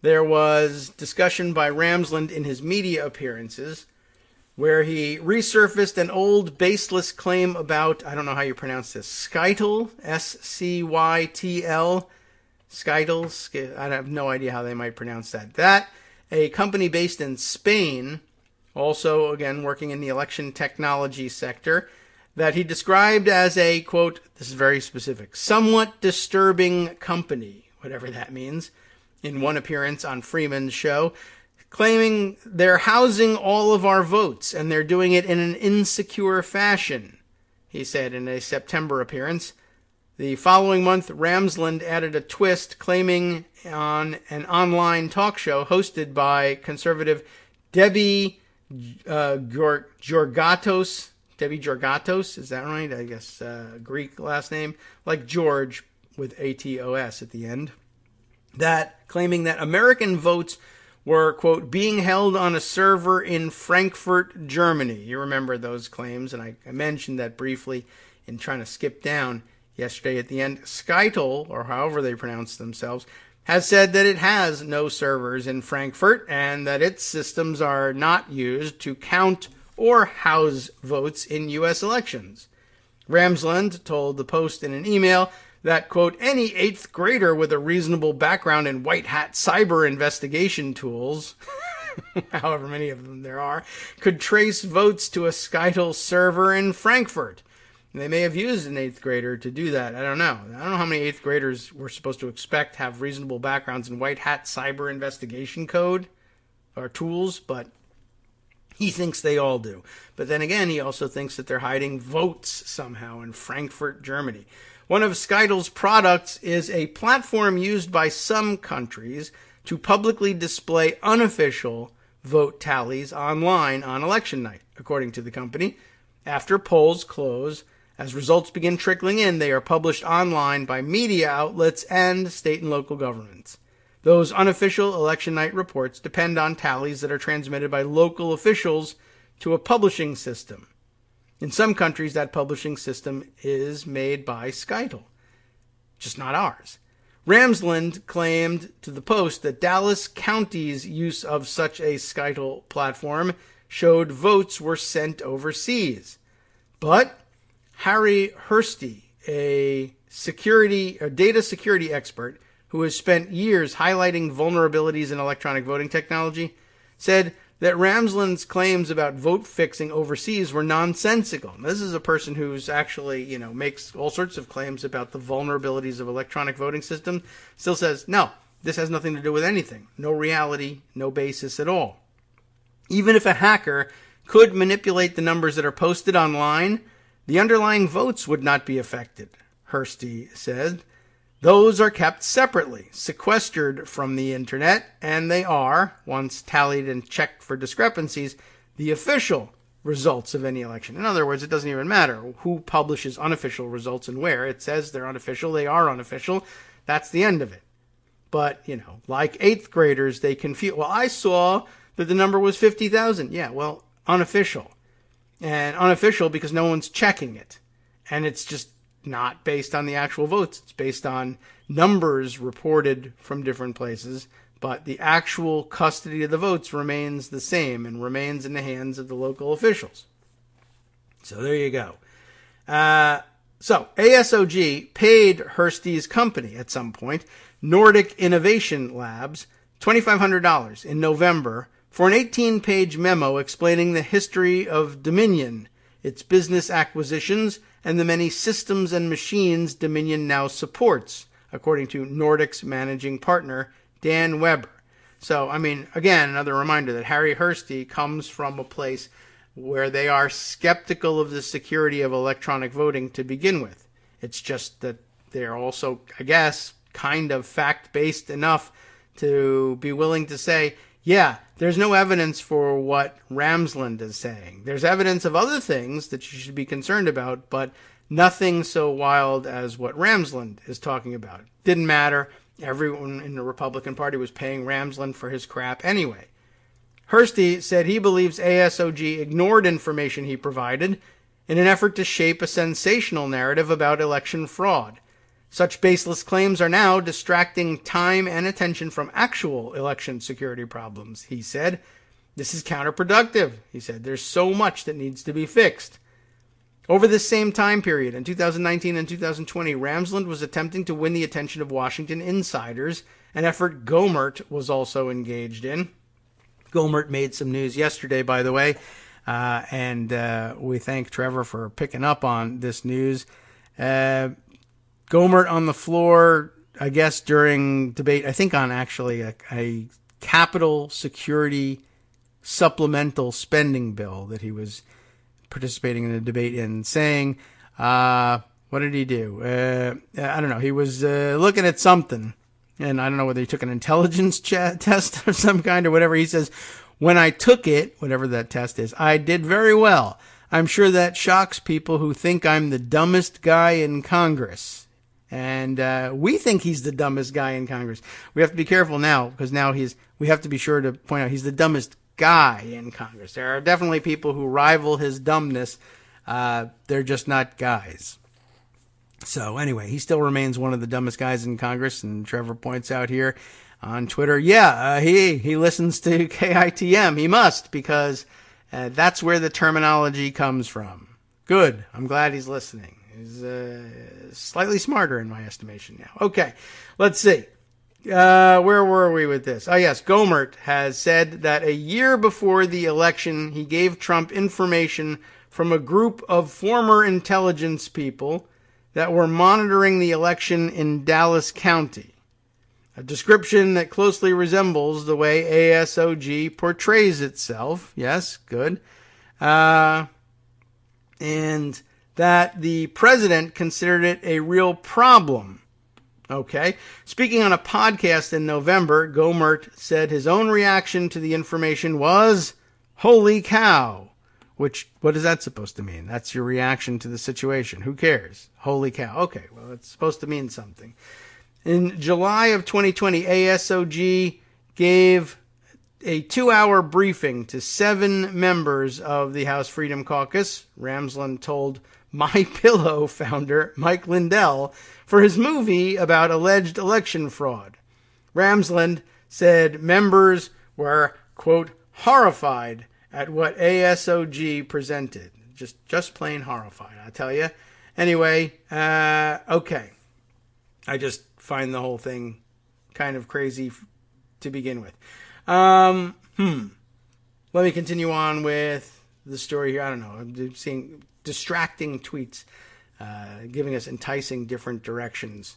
there was discussion by Ramsland in his media appearances where he resurfaced an old baseless claim about, I don't know how you pronounce this, Scytl, S-C-Y-T-L, Scytl, I have no idea how they might pronounce that. That, a company based in Spain, also, again, working in the election technology sector, that he described as a, quote, this is very specific, somewhat disturbing company, whatever that means, in one appearance on Freeman's show, claiming they're housing all of our votes and they're doing it in an insecure fashion, he said in a September appearance. The following month, Ramsland added a twist, claiming on an online talk show hosted by conservative Debbie Georgatos. Debbie Georgatos, is that right? I guess Greek last name, like George with A-T-O-S at the end. That claiming that American votes were, quote, being held on a server in Frankfurt, Germany. You remember those claims, and I mentioned that briefly in trying to skip down yesterday at the end. Scytl, or however they pronounce themselves, has said that it has no servers in Frankfurt and that its systems are not used to count or house votes in U.S. elections. Ramsland told the Post in an email that, quote, any 8th grader with a reasonable background in white hat cyber investigation tools, however many of them there are, could trace votes to a Scytl server in Frankfurt. They may have used an 8th grader to do that. I don't know. I don't know how many 8th graders we're supposed to expect have reasonable backgrounds in white hat cyber investigation code or tools, but he thinks they all do. But then again, he also thinks that they're hiding votes somehow in Frankfurt, Germany. One of Scytl's products is a platform used by some countries to publicly display unofficial vote tallies online on election night, according to the company. After polls close, as results begin trickling in, they are published online by media outlets and state and local governments. Those unofficial election night reports depend on tallies that are transmitted by local officials to a publishing system. In some countries, that publishing system is made by Scytl, just not ours. Ramsland claimed to the Post that Dallas County's use of such a Scytl platform showed votes were sent overseas. But Harry Hursty, a data security expert who has spent years highlighting vulnerabilities in electronic voting technology, said that Ramsland's claims about vote fixing overseas were nonsensical. Now, this is a person who's actually, makes all sorts of claims about the vulnerabilities of electronic voting systems, still says, no, this has nothing to do with anything. No reality, no basis at all. Even if a hacker could manipulate the numbers that are posted online, the underlying votes would not be affected, Hursty said. Those are kept separately, sequestered from the internet, and they are, once tallied and checked for discrepancies, the official results of any election. In other words, it doesn't even matter who publishes unofficial results and where. It says they're unofficial, they are unofficial. That's the end of it. But, like 8th graders, they confuse. Well, I saw that the number was 50,000. Yeah, well, unofficial. And unofficial because no one's checking it. And it's just not based on the actual votes. It's based on numbers reported from different places, but the actual custody of the votes remains the same and remains in the hands of the local officials. So there you go. So ASOG paid Hursty's company at some point, Nordic Innovation Labs, $2,500 in November for an 18-page memo explaining the history of Dominion, its business acquisitions, and the many systems and machines Dominion now supports, according to Nordic's managing partner, Dan Weber. So, again, another reminder that Harry Hursty comes from a place where they are skeptical of the security of electronic voting to begin with. It's just that they're also, I guess, kind of fact-based enough to be willing to say, yeah, there's no evidence for what Ramsland is saying. There's evidence of other things that you should be concerned about, but nothing so wild as what Ramsland is talking about. Didn't matter. Everyone in the Republican Party was paying Ramsland for his crap anyway. Hursty said he believes ASOG ignored information he provided in an effort to shape a sensational narrative about election fraud. Such baseless claims are now distracting time and attention from actual election security problems, he said. This is counterproductive, he said. There's so much that needs to be fixed. Over this same time period, in 2019 and 2020, Ramsland was attempting to win the attention of Washington insiders, an effort Gomert was also engaged in. Gomert made some news yesterday, by the way, and we thank Trevor for picking up on this news. Gomert on the floor, I guess, during debate, I think on actually a capital security supplemental spending bill that he was participating in a debate in, saying, what did he do? I don't know. He was looking at something, and I don't know whether he took an intelligence test of some kind or whatever. He says, when I took it, whatever that test is, I did very well. I'm sure that shocks people who think I'm the dumbest guy in Congress. And we think he's the dumbest guy in Congress. We have to be careful now, because now we have to be sure to point out he's the dumbest guy in Congress. There are definitely people who rival his dumbness. They're just not guys. So anyway, he still remains one of the dumbest guys in Congress. And Trevor points out here on Twitter, he listens to KITM. He must, because that's where the terminology comes from. Good. I'm glad he's listening. He's slightly smarter in my estimation now. Okay, let's see. Where were we with this? Oh, yes. Gomert has said that a year before the election, he gave Trump information from a group of former intelligence people that were monitoring the election in Dallas County. A description that closely resembles the way ASOG portrays itself. Yes, good. And that the president considered it a real problem. Okay. Speaking on a podcast in November, Gomert said his own reaction to the information was, holy cow. Which, what is that supposed to mean? That's your reaction to the situation. Who cares? Holy cow. Okay, well, it's supposed to mean something. In July of 2020, ASOG gave a 2-hour briefing to 7 members of the House Freedom Caucus, Ramsland told MyPillow founder Mike Lindell, for his movie about alleged election fraud. Ramsland said members were, quote, horrified at what ASOG presented. Just plain horrified, I tell you. Anyway, okay. I just find the whole thing kind of crazy to begin with. Let's let me continue on with the story here. I don't know. I'm seeing distracting tweets giving us enticing different directions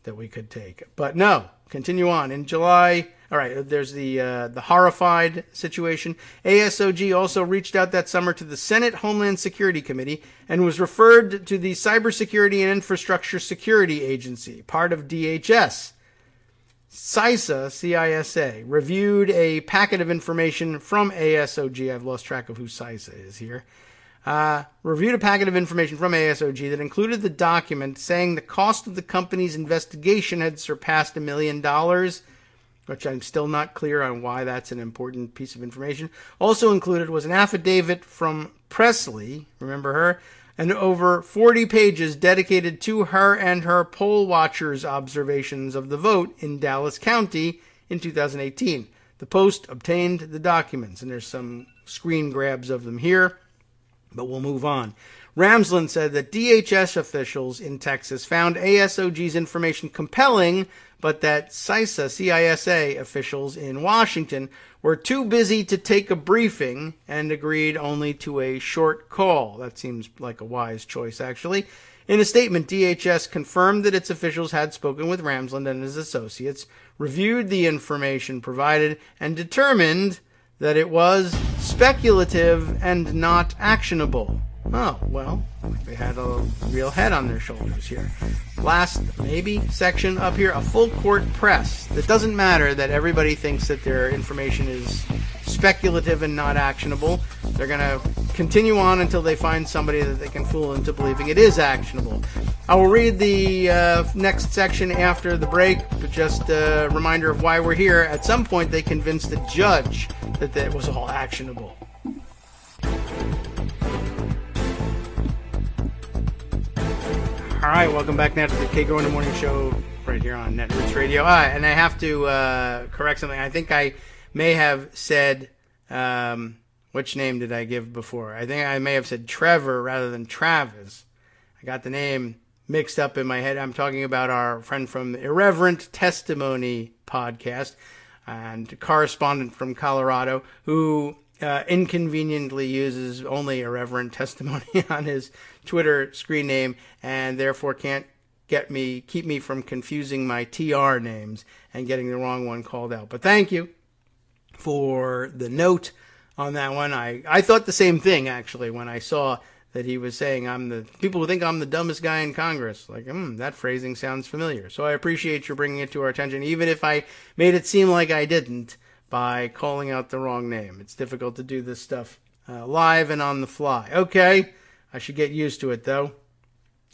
that we could take. But no, continue on. In July, all right, there's the horrified situation. ASOG also reached out that summer to the Senate Homeland Security Committee and was referred to the Cybersecurity and Infrastructure Security Agency, part of DHS. CISA, C-I-S-A, reviewed a packet of information from ASOG. I've lost track of who CISA is here. Reviewed a packet of information from ASOG that included the document saying the cost of the company's investigation had surpassed $1 million, which I'm still not clear on why that's an important piece of information. Also included was an affidavit from Presley, remember her, and over 40 pages dedicated to her and her poll watchers' observations of the vote in Dallas County in 2018. The Post obtained the documents, and there's some screen grabs of them here, but we'll move on. Ramsland said that DHS officials in Texas found ASOG's information compelling, but that CISA, C-I-S-A officials in Washington were too busy to take a briefing and agreed only to a short call. That seems like a wise choice, actually. In a statement, DHS confirmed that its officials had spoken with Ramsland and his associates, reviewed the information provided, and determined that it was speculative and not actionable. Oh, well, they had a real head on their shoulders here. Last, maybe, section up here, a full court press. It doesn't matter that everybody thinks that their information is speculative and not actionable. They're going to continue on until they find somebody that they can fool into believing it is actionable. I will read the next section after the break, but just a reminder of why we're here. At some point, they convinced the judge that it was all actionable. All right, welcome back now to the Kagro in the Morning Show right here on Netroots Radio. And I have to correct something. I think I may have said, which name did I give before? I think I may have said Trevor rather than Travis. I got the name mixed up in my head. I'm talking about our friend from the Irreverent Testimony podcast and correspondent from Colorado who inconveniently uses only Irreverent Testimony on his Twitter screen name and therefore can't keep me from confusing my TR names and getting the wrong one called out. But thank you for the note on that one. I thought the same thing, actually, when I saw that he was saying people who think I'm the dumbest guy in Congress. Like, that phrasing sounds familiar. So I appreciate you bringing it to our attention, even if I made it seem like I didn't by calling out the wrong name. It's difficult to do this stuff live and on the fly. Okay, I should get used to it, though.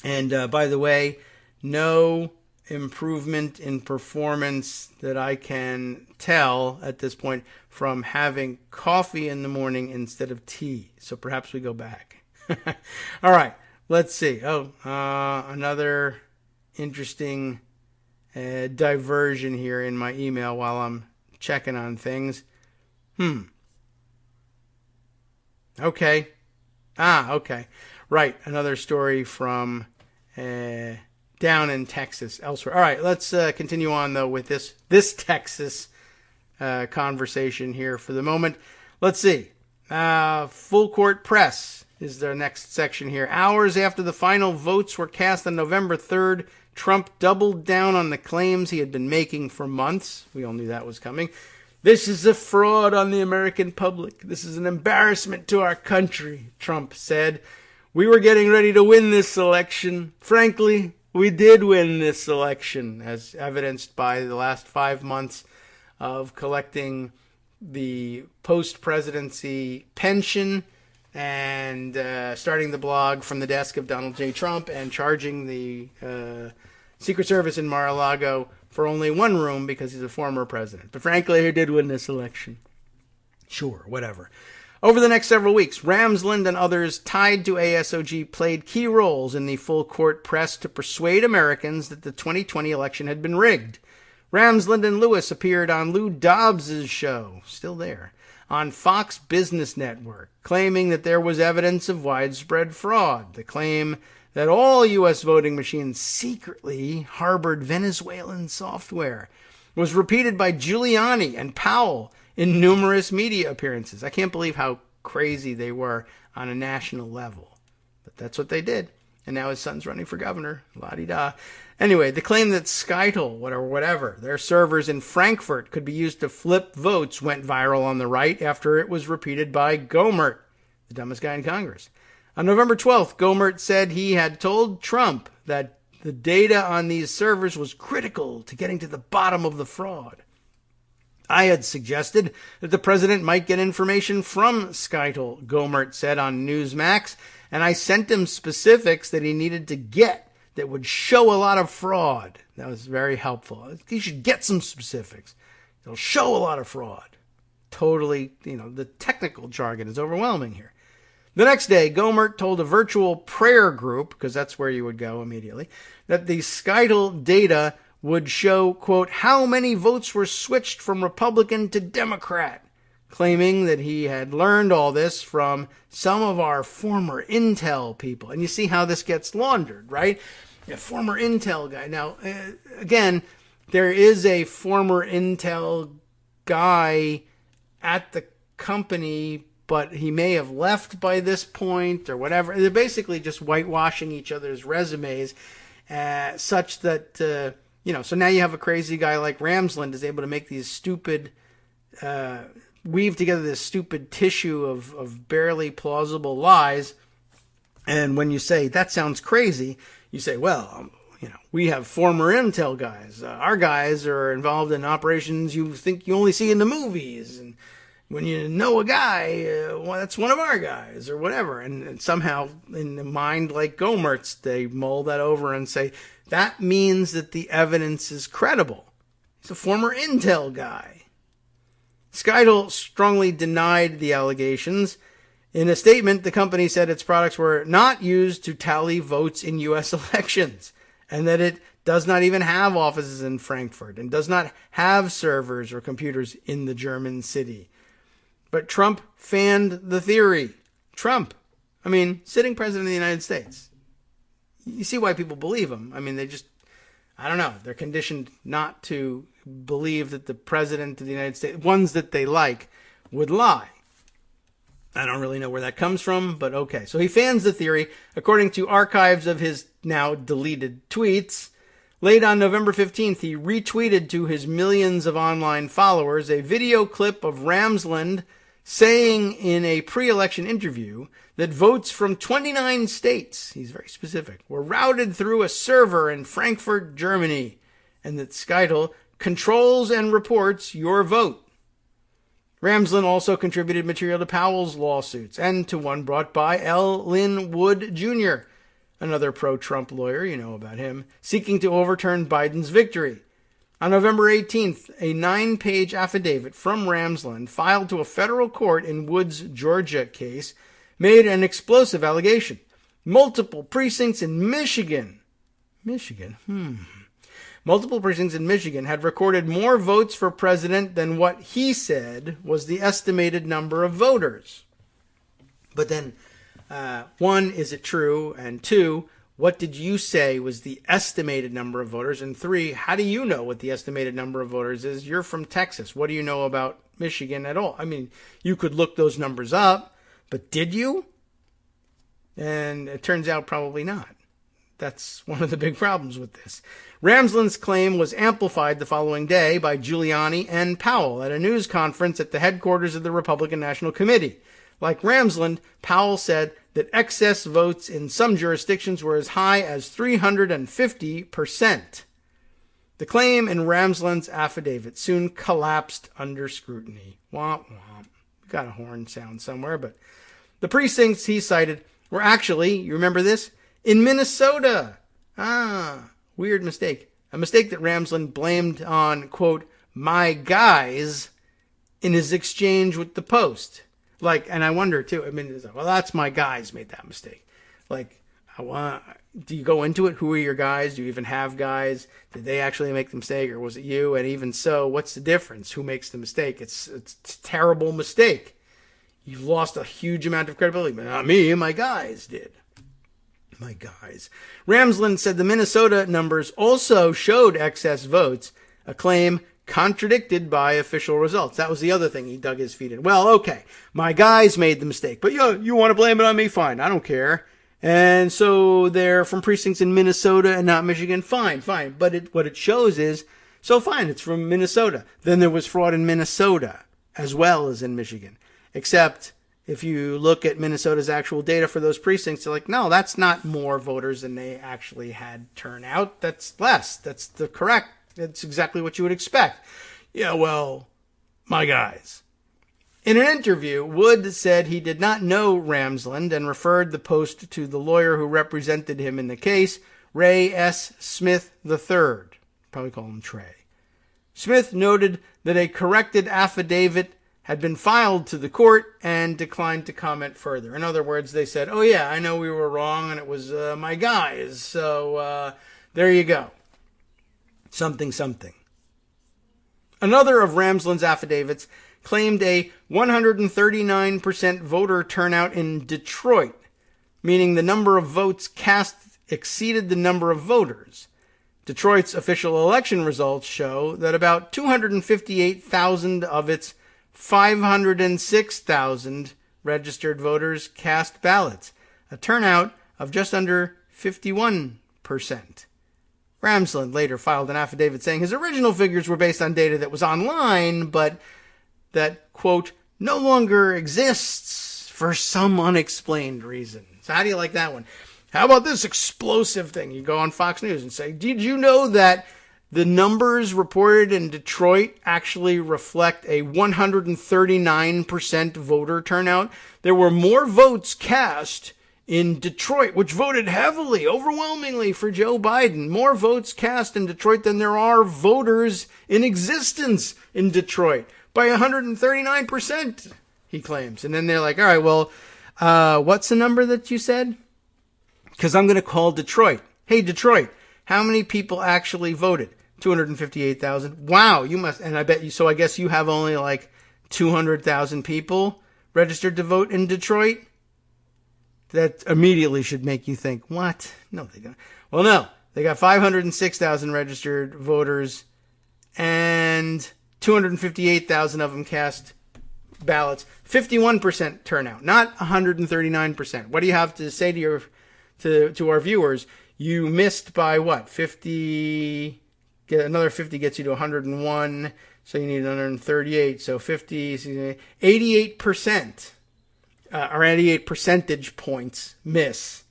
And by the way, no improvement in performance that I can tell at this point from having coffee in the morning instead of tea. So perhaps we go back. All right, let's see. Another interesting diversion here in my email while I'm checking on things. Okay. Okay. Right, another story from down in Texas, elsewhere. All right, let's continue on, though, with this Texas conversation here for the moment. Let's see. Full court press is their next section here. Hours after the final votes were cast on November 3rd, Trump doubled down on the claims he had been making for months. We all knew that was coming. This is a fraud on the American public. This is an embarrassment to our country, Trump said. We were getting ready to win this election. Frankly, we did win this election, as evidenced by the last 5 months of collecting the post-presidency pension and starting the blog from the desk of Donald J. Trump and charging the Secret Service in Mar-a-Lago for only one room because he's a former president. But frankly, he did win this election. Sure, whatever. Over the next several weeks, Ramsland and others tied to ASOG played key roles in the full court press to persuade Americans that the 2020 election had been rigged. Ramsland and Lewis appeared on Lou Dobbs' show, still there, on Fox Business Network, claiming that there was evidence of widespread fraud. The claim that all U.S. voting machines secretly harbored Venezuelan software was repeated by Giuliani and Powell in numerous media appearances. I can't believe how crazy they were on a national level. But that's what they did. And now his son's running for governor. La-di-da. Anyway, the claim that Skytel, whatever, their servers in Frankfurt could be used to flip votes went viral on the right after it was repeated by Gohmert, the dumbest guy in Congress. On November 12th, Gohmert said he had told Trump that the data on these servers was critical to getting to the bottom of the fraud. I had suggested that the president might get information from Skytel, Gohmert said on Newsmax, and I sent him specifics that he needed to get that would show a lot of fraud. That was very helpful. He should get some specifics. It'll show a lot of fraud. Totally, the technical jargon is overwhelming here. The next day, Gohmert told a virtual prayer group, because that's where you would go immediately, that the Skytel data would show, quote, how many votes were switched from Republican to Democrat, claiming that he had learned all this from some of our former Intel people. And you see how this gets laundered, right? A former Intel guy. Now, again, there is a former Intel guy at the company, but he may have left by this point or whatever. They're basically just whitewashing each other's resumes such that, so now you have a crazy guy like Ramsland is able to make these stupid, weave together this stupid tissue of barely plausible lies. And when you say, that sounds crazy, you say, well, we have former Intel guys. Our guys are involved in operations you think you only see in the movies. And when you know a guy, well, that's one of our guys or whatever. And somehow in a mind like Gohmert's, they mull that over and say, that means that the evidence is credible. He's a former Intel guy. Skytel strongly denied the allegations. In a statement, the company said its products were not used to tally votes in U.S. elections, and that it does not even have offices in Frankfurt and does not have servers or computers in the German city. But Trump fanned the theory. Trump, sitting president of the United States. You see why people believe him. They're conditioned not to believe that the president of the United States, ones that they like, would lie. I don't really know where that comes from, but okay. So he fans the theory. According to archives of his now deleted tweets, late on November 15th, he retweeted to his millions of online followers a video clip of Ramsland saying in a pre-election interview that votes from 29 states, he's very specific, were routed through a server in Frankfurt, Germany, and that Skytel controls and reports your vote. Ramsland also contributed material to Powell's lawsuits and to one brought by L. Lynn Wood Jr., another pro-Trump lawyer, you know about him, seeking to overturn Biden's victory. On November 18th, a 9-page affidavit from Ramsland filed to a federal court in Wood's Georgia case made an explosive allegation. Multiple precincts in Michigan. Multiple precincts in Michigan had recorded more votes for president than what he said was the estimated number of voters. But then, one, is it true? And two, what did you say was the estimated number of voters? And three, how do you know what the estimated number of voters is? You're from Texas. What do you know about Michigan at all? You could look those numbers up, but did you? And it turns out probably not. That's one of the big problems with this. Ramsland's claim was amplified the following day by Giuliani and Powell at a news conference at the headquarters of the Republican National Committee. Like Ramsland, Powell said that excess votes in some jurisdictions were as high as 350%. The claim in Ramsland's affidavit soon collapsed under scrutiny. Womp womp. Got a horn sound somewhere, but the precincts he cited were actually, you remember this? In Minnesota. Weird mistake. A mistake that Ramsland blamed on, quote, my guys in his exchange with the Post. And I wonder too, well, that's my guys made that mistake. Do you go into it? Who are your guys? Do you even have guys? Did they actually make the mistake or was it you? And even so, what's the difference? Who makes the mistake? It's a terrible mistake. You've lost a huge amount of credibility, but not me, my guys did. My guys. Ramsland said the Minnesota numbers also showed excess votes, a claim contradicted by official results. That was the other thing he dug his feet in. Well, okay, my guys made the mistake, but you want to blame it on me? Fine, I don't care. And so they're from precincts in Minnesota and not Michigan. Fine. But what it shows is, so fine, it's from Minnesota. Then there was fraud in Minnesota as well as in Michigan. Except if you look at Minnesota's actual data for those precincts, they're like, no, that's not more voters than they actually had turn out. That's less. That's exactly what you would expect. Yeah, well, my guys. In an interview, Wood said he did not know Ramsland and referred the Post to the lawyer who represented him in the case, Ray S. Smith III. Probably call him Trey. Smith noted that a corrected affidavit had been filed to the court and declined to comment further. In other words, they said, oh yeah, I know we were wrong and it was my guys. So there you go. Something. Another of Ramsland's affidavits claimed a 139% voter turnout in Detroit, meaning the number of votes cast exceeded the number of voters. Detroit's official election results show that about 258,000 of its 506,000 registered voters cast ballots, a turnout of just under 51%. Ramsland later filed an affidavit saying his original figures were based on data that was online, but that, quote, no longer exists for some unexplained reason. So how do you like that one? How about this explosive thing? You go on Fox News and say, did you know that the numbers reported in Detroit actually reflect a 139% voter turnout? There were more votes cast in Detroit, which voted heavily, overwhelmingly for Joe Biden. More votes cast in Detroit than there are voters in existence in Detroit by 139%, he claims. And then they're like, all right, well, what's the number that you said? Because I'm going to call Detroit. Hey, Detroit, how many people actually voted? 258,000. Wow, you must, and I bet you, so I guess you have only like 200,000 people registered to vote in Detroit? That immediately should make you think, what? No, they don't. Well, no, they got 506,000 registered voters and 258,000 of them cast ballots. 51% turnout, not 139%. What do you have to say to our viewers? You missed by what? 50, another 50 gets you to 101, so you need 138. So 50, 88%, or 88 percentage points miss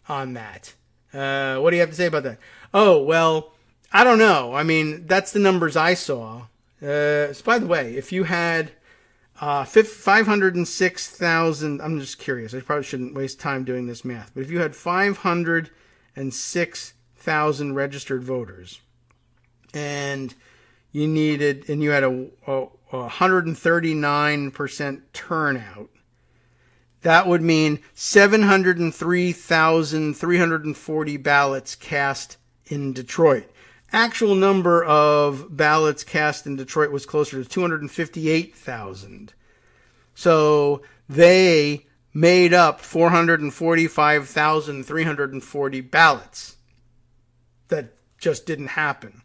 on that. What do you have to say about that? Oh, well, I don't know. I mean, that's the numbers I saw. So by the way, if you had 506,000, I'm just curious. I probably shouldn't waste time doing this math. But if you had 506,000 registered voters, and you had a 139% turnout, that would mean 703,340 ballots cast in Detroit. Actual number of ballots cast in Detroit was closer to 258,000. So they made up 445,340 ballots. That just didn't happen.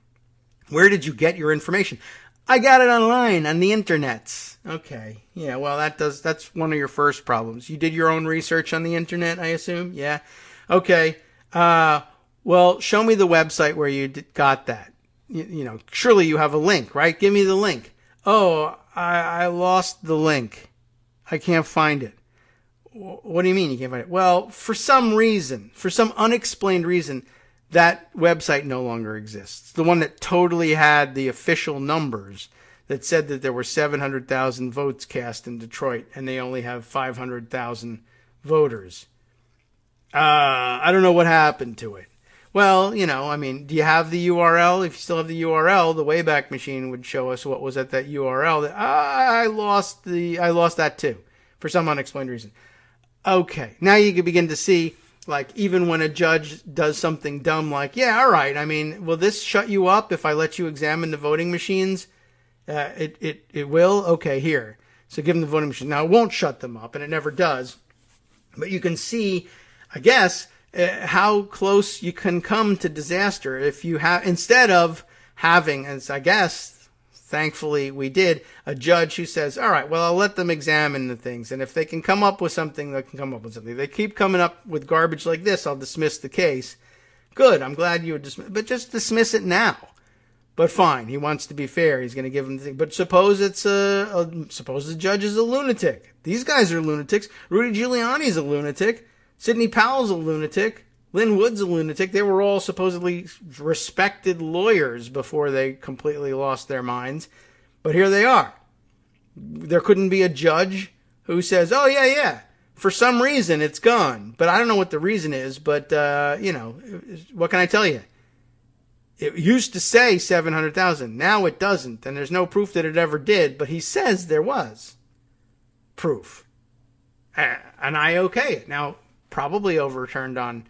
Where did you get your information? I got it online on the internet. Okay. Yeah, well, that's one of your first problems. You did your own research on the internet, I assume? Yeah. Okay. Well, show me the website where you got that. You know, surely you have a link, right? Give me the link. Oh, I lost the link. I can't find it. What do you mean you can't find it? Well, for some reason, for some unexplained reason, that website no longer exists. The one that totally had the official numbers that said that there were 700,000 votes cast in Detroit and they only have 500,000 voters. I don't know what happened to it. Well, you know, I mean, do you have the URL? If you still have the URL, the Wayback Machine would show us what was at that URL. I lost that too, for some unexplained reason. Okay, now you can begin to see, like, even when a judge does something dumb like, yeah, all right, I mean, will this shut you up if I let you examine the voting machines? It will? Okay, here. So give them the voting machine. Now, it won't shut them up, and it never does. But you can see, I guess, how close you can come to disaster if you have, instead of having, as I guess thankfully we did, a judge who says, all right, well, I'll let them examine the things. And if they can come up with something, they can come up with something. If they keep coming up with garbage like this, I'll dismiss the case. Good. I'm glad you would dismiss, but just dismiss it now. But fine. He wants to be fair. He's going to give them the thing. But suppose suppose the judge is a lunatic. These guys are lunatics. Rudy Giuliani's a lunatic. Sidney Powell's a lunatic. Lynn Wood's a lunatic. They were all supposedly respected lawyers before they completely lost their minds. But here they are. There couldn't be a judge who says, oh, yeah, for some reason it's gone. But I don't know what the reason is. But, what can I tell you? It used to say 700,000. Now it doesn't. And there's no proof that it ever did. But he says there was proof. And I okay it. Now, probably overturned on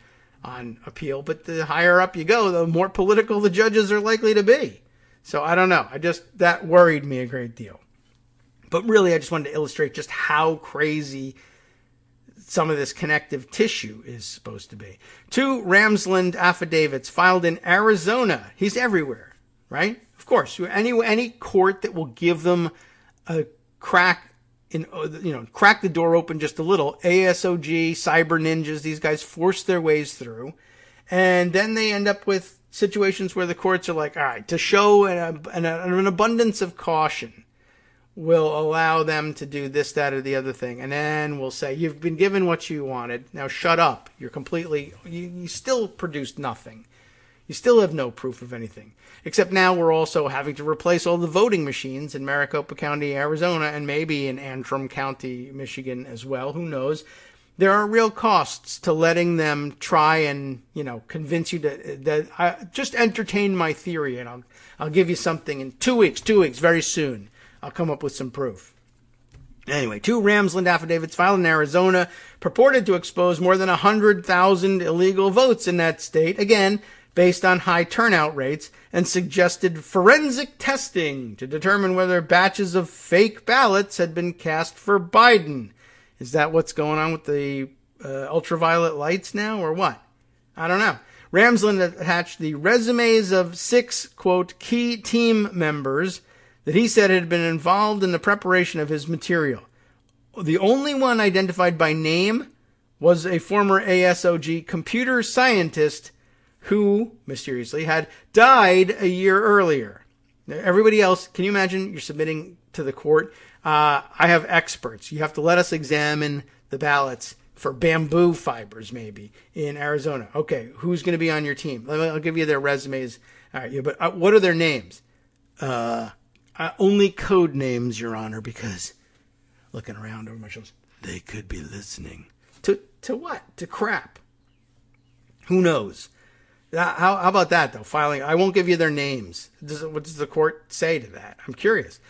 appeal, but the higher up you go, the more political the judges are likely to be. So I don't know. That worried me a great deal. But really, I just wanted to illustrate just how crazy some of this connective tissue is supposed to be. 2 Ramsland affidavits filed in Arizona. He's everywhere, right? Of course, any court that will give them a crack crack the door open just a little. ASOG, cyber ninjas, these guys force their ways through. And then they end up with situations where the courts are like, all right, to show an abundance of caution, we'll allow them to do this, that, or the other thing. And then we'll say, you've been given what you wanted. Now shut up. You still produced nothing. You still have no proof of anything. Except now we're also having to replace all the voting machines in Maricopa County, Arizona, and maybe in Antrim County, Michigan as well. Who knows? There are real costs to letting them try and, convince you that just entertain my theory, and I'll give you something in 2 weeks, very soon. I'll come up with some proof. Anyway, 2 Ramsland affidavits filed in Arizona purported to expose more than 100,000 illegal votes in that state. Again, based on high turnout rates, and suggested forensic testing to determine whether batches of fake ballots had been cast for Biden. Is that what's going on with the ultraviolet lights now, or what? I don't know. Ramsland attached the resumes of 6, quote, key team members that he said had been involved in the preparation of his material. The only one identified by name was a former ASOG computer scientist who, mysteriously, had died a year earlier. Everybody else, can you imagine you're submitting to the court? I have experts. You have to let us examine the ballots for bamboo fibers, maybe, in Arizona. Okay, who's going to be on your team? I'll give you their resumes. All right, but what are their names? Only code names, Your Honor, because looking around over my shoulders, they could be listening. To what? To crap. Who knows? How about that, though? Filing. I won't give you their names. What does the court say to that? I'm curious.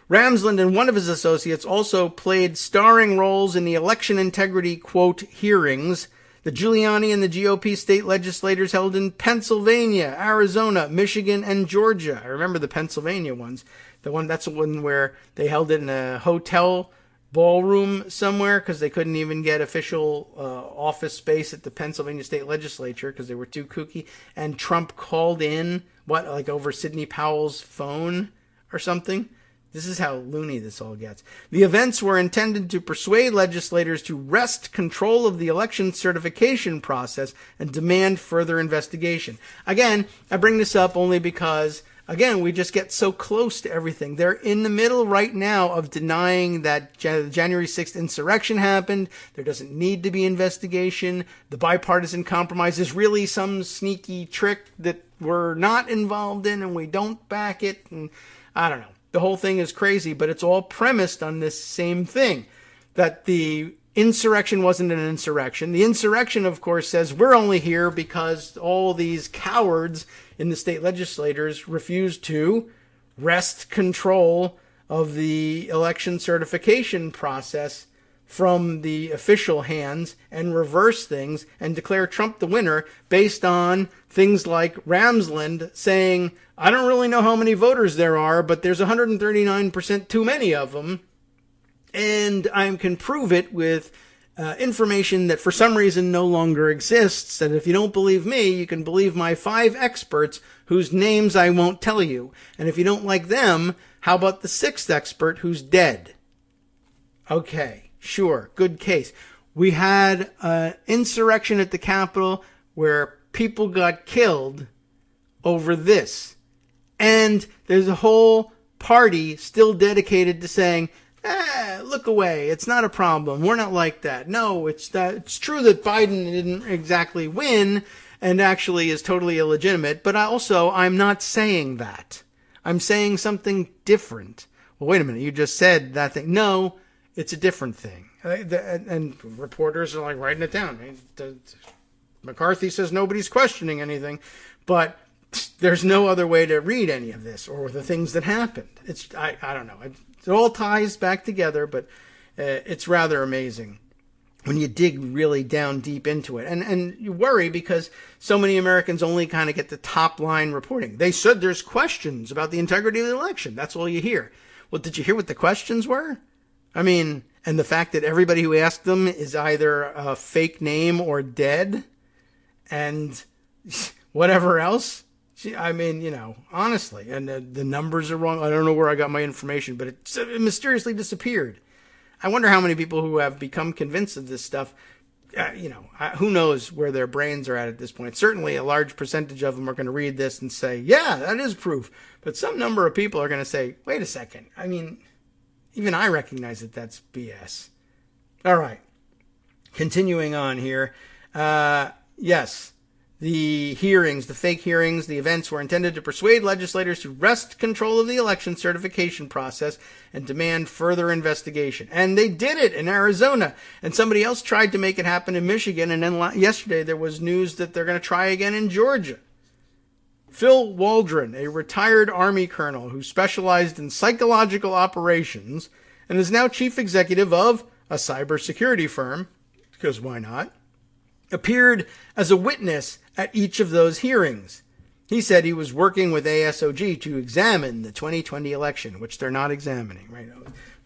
Ramsland and one of his associates also played starring roles in the election integrity, quote, hearings that Giuliani and the GOP state legislators held in Pennsylvania, Arizona, Michigan, and Georgia. I remember the Pennsylvania ones. That's the one where they held it in a hotel ballroom somewhere because they couldn't even get official office space at the Pennsylvania state legislature because they were too kooky. And Trump called in, over Sidney Powell's phone or something? This is how loony this all gets. The events were intended to persuade legislators to wrest control of the election certification process and demand further investigation. Again, I bring this up only because, again, we just get so close to everything. They're in the middle right now of denying that January 6th insurrection happened. There doesn't need to be investigation. The bipartisan compromise is really some sneaky trick that we're not involved in and we don't back it. And I don't know. The whole thing is crazy, but it's all premised on this same thing, that the insurrection wasn't an insurrection. The insurrection, of course, says we're only here because all these cowards in the state legislators refused to wrest control of the election certification process from the official hands and reverse things and declare Trump the winner based on things like Ramsland saying, I don't really know how many voters there are, but there's 139% too many of them. And I can prove it with information that for some reason no longer exists. And if you don't believe me, you can believe my 5 experts whose names I won't tell you. And if you don't like them, how about the 6th expert who's dead? Okay, sure, good case. We had an insurrection at the Capitol where people got killed over this. And there's a whole party still dedicated to saying, look away. It's not a problem. We're not like that. No, it's true that Biden didn't exactly win and actually is totally illegitimate, but I'm not saying that. I'm saying something different. Well, wait a minute. You just said that thing. No, it's a different thing. And reporters are like writing it down. McCarthy says nobody's questioning anything, but there's no other way to read any of this or the things that happened. I don't know. It all ties back together, but it's rather amazing when you dig really down deep into it. And you worry because so many Americans only kind of get the top line reporting. They said there's questions about the integrity of the election. That's all you hear. Well, did you hear what the questions were? I mean, and the fact that everybody who asked them is either a fake name or dead and whatever else. I mean, honestly, and the numbers are wrong. I don't know where I got my information, but it mysteriously disappeared. I wonder how many people who have become convinced of this stuff, who knows where their brains are at this point. Certainly a large percentage of them are going to read this and say, yeah, that is proof. But some number of people are going to say, wait a second. I mean, even I recognize that that's BS. All right. Continuing on here. Yes. The hearings, the fake hearings, the events were intended to persuade legislators to wrest control of the election certification process and demand further investigation. And they did it in Arizona. And somebody else tried to make it happen in Michigan. And then yesterday there was news that they're going to try again in Georgia. Phil Waldron, a retired Army colonel who specialized in psychological operations and is now chief executive of a cybersecurity firm, because why not, appeared as a witness at each of those hearings. He said he was working with ASOG to examine the 2020 election, which they're not examining right now.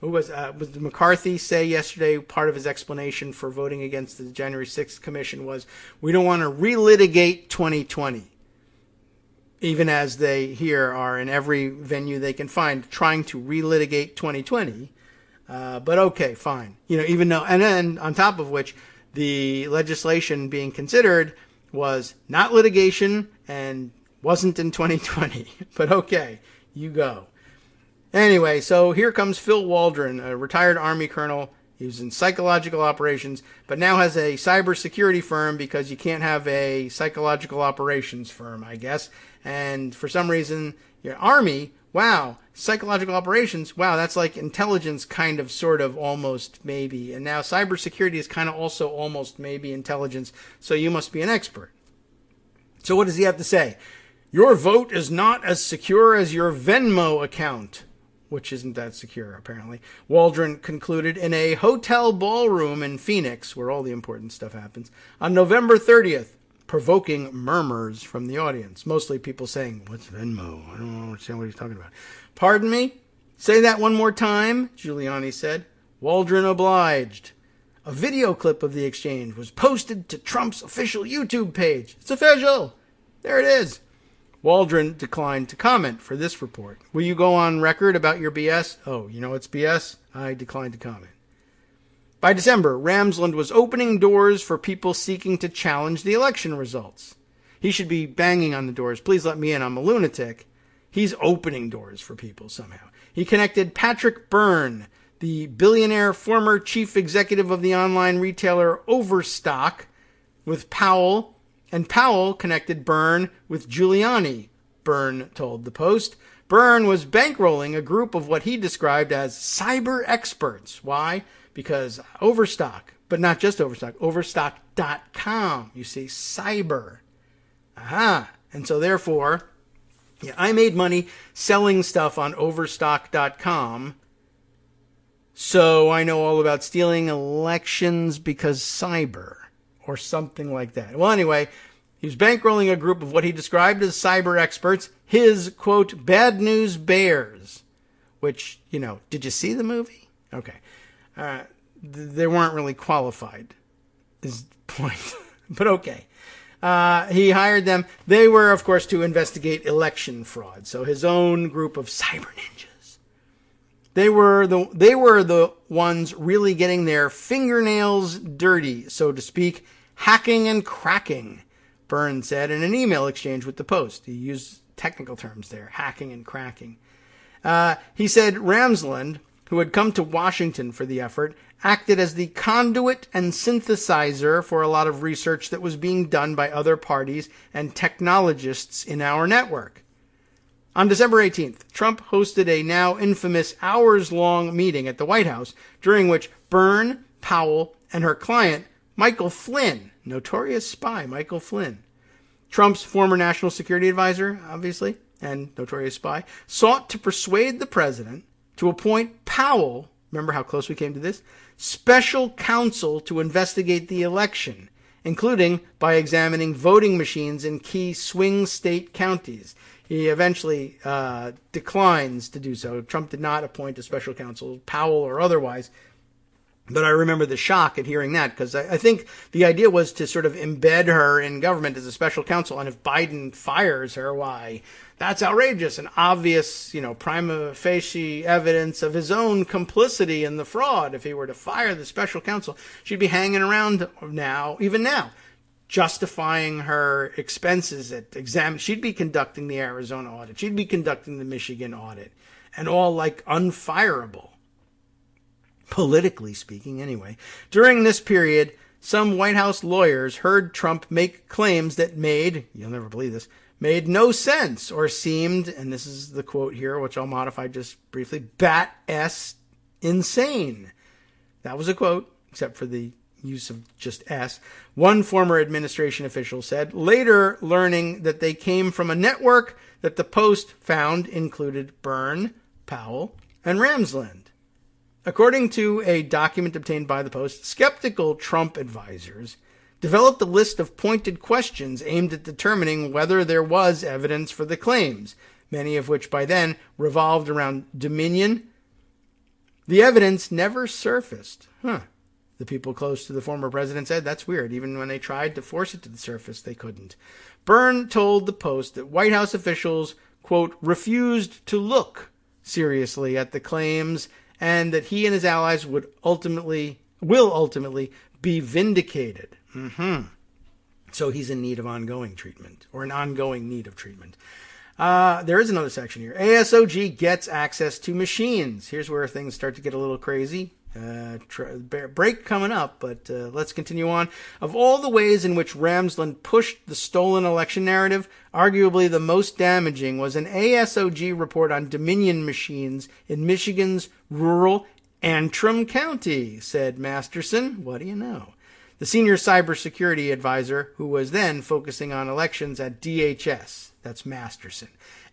Was McCarthy say yesterday part of his explanation for voting against the January 6th commission was we don't want to relitigate 2020, even as they here are in every venue they can find trying to relitigate 2020. But okay, fine. Even though, and then on top of which, the legislation being considered was not litigation and wasn't in 2020. But okay, you go. Anyway, so here comes Phil Waldron, a retired Army colonel. He was in psychological operations, but now has a cybersecurity firm because you can't have a psychological operations firm, I guess. And for some reason, your Army, wow, psychological operations, wow, that's like intelligence kind of, sort of, almost, maybe. And now cybersecurity is kind of also almost maybe intelligence, so you must be an expert. So what does he have to say? Your vote is not as secure as your Venmo account, which isn't that secure, apparently. Waldron concluded in a hotel ballroom in Phoenix, where all the important stuff happens, on November 30th, provoking murmurs from the audience. Mostly people saying, what's Venmo? I don't understand what he's talking about. Pardon me? Say that one more time, Giuliani said. Waldron obliged. A video clip of the exchange was posted to Trump's official YouTube page. It's official. There it is. Waldron declined to comment for this report. Will you go on record about your BS? Oh, you know it's BS? I declined to comment. By December, Ramsland was opening doors for people seeking to challenge the election results. He should be banging on the doors. Please let me in. I'm a lunatic. He's opening doors for people somehow. He connected Patrick Byrne, the billionaire former chief executive of the online retailer Overstock, with Powell, and Powell connected Byrne with Giuliani, Byrne told the Post. Byrne was bankrolling a group of what he described as cyber experts. Why? Because Overstock, but not just Overstock, Overstock.com, you see, cyber. Aha. And so therefore, yeah, I made money selling stuff on Overstock.com, so I know all about stealing elections because cyber, or something like that. Well, anyway, he was bankrolling a group of what he described as cyber experts, his, quote, bad news bears, which, did you see the movie? Okay. they weren't really qualified, is the point. But okay. He hired them. They were, of course, to investigate election fraud. So his own group of cyber ninjas. They were the ones really getting their fingernails dirty, so to speak, hacking and cracking, Byrne said in an email exchange with the Post. He used technical terms there, hacking and cracking. He said Ramsland, who had come to Washington for the effort, acted as the conduit and synthesizer for a lot of research that was being done by other parties and technologists in our network. On December 18th, Trump hosted a now infamous hours-long meeting at the White House, during which Byrne, Powell, and her client, Michael Flynn, notorious spy Michael Flynn, Trump's former national security advisor, obviously, and notorious spy, sought to persuade the president to appoint Powell, remember how close we came to this, special counsel to investigate the election, including by examining voting machines in key swing state counties. He eventually declines to do so. Trump did not appoint a special counsel, Powell or otherwise. But I remember the shock at hearing that, because I think the idea was to sort of embed her in government as a special counsel. And if Biden fires her, why, that's outrageous and obvious, prima facie evidence of his own complicity in the fraud. If he were to fire the special counsel, she'd be hanging around even now, justifying her expenses at exam. She'd be conducting the Arizona audit. She'd be conducting the Michigan audit, and all unfireable. Politically speaking, anyway. During this period, some White House lawyers heard Trump make claims that you'll never believe this, made no sense or seemed, and this is the quote here, which I'll modify just briefly, bat-ass insane. That was a quote, except for the use of just S. One former administration official said, later learning that they came from a network that the Post found included Byrne, Powell, and Ramsland. According to a document obtained by the Post, skeptical Trump advisors developed a list of pointed questions aimed at determining whether there was evidence for the claims, many of which by then revolved around Dominion. The evidence never surfaced. The people close to the former president said that's weird. Even when they tried to force it to the surface, they couldn't. Byrne told the Post that White House officials, quote, refused to look seriously at the claims and that he and his allies will ultimately be vindicated. So he's in need of ongoing treatment, or an ongoing need of treatment. There is another section here. ASOG gets access to machines. Here's where things start to get a little crazy. Break coming up, but let's continue on. Of all the ways in which Ramsland pushed the stolen election narrative, arguably the most damaging was an ASOG report on Dominion machines in Michigan's rural Antrim County, said Masterson. What do you know? The senior cybersecurity advisor, who was then focusing on elections at DHS. That's Masterson.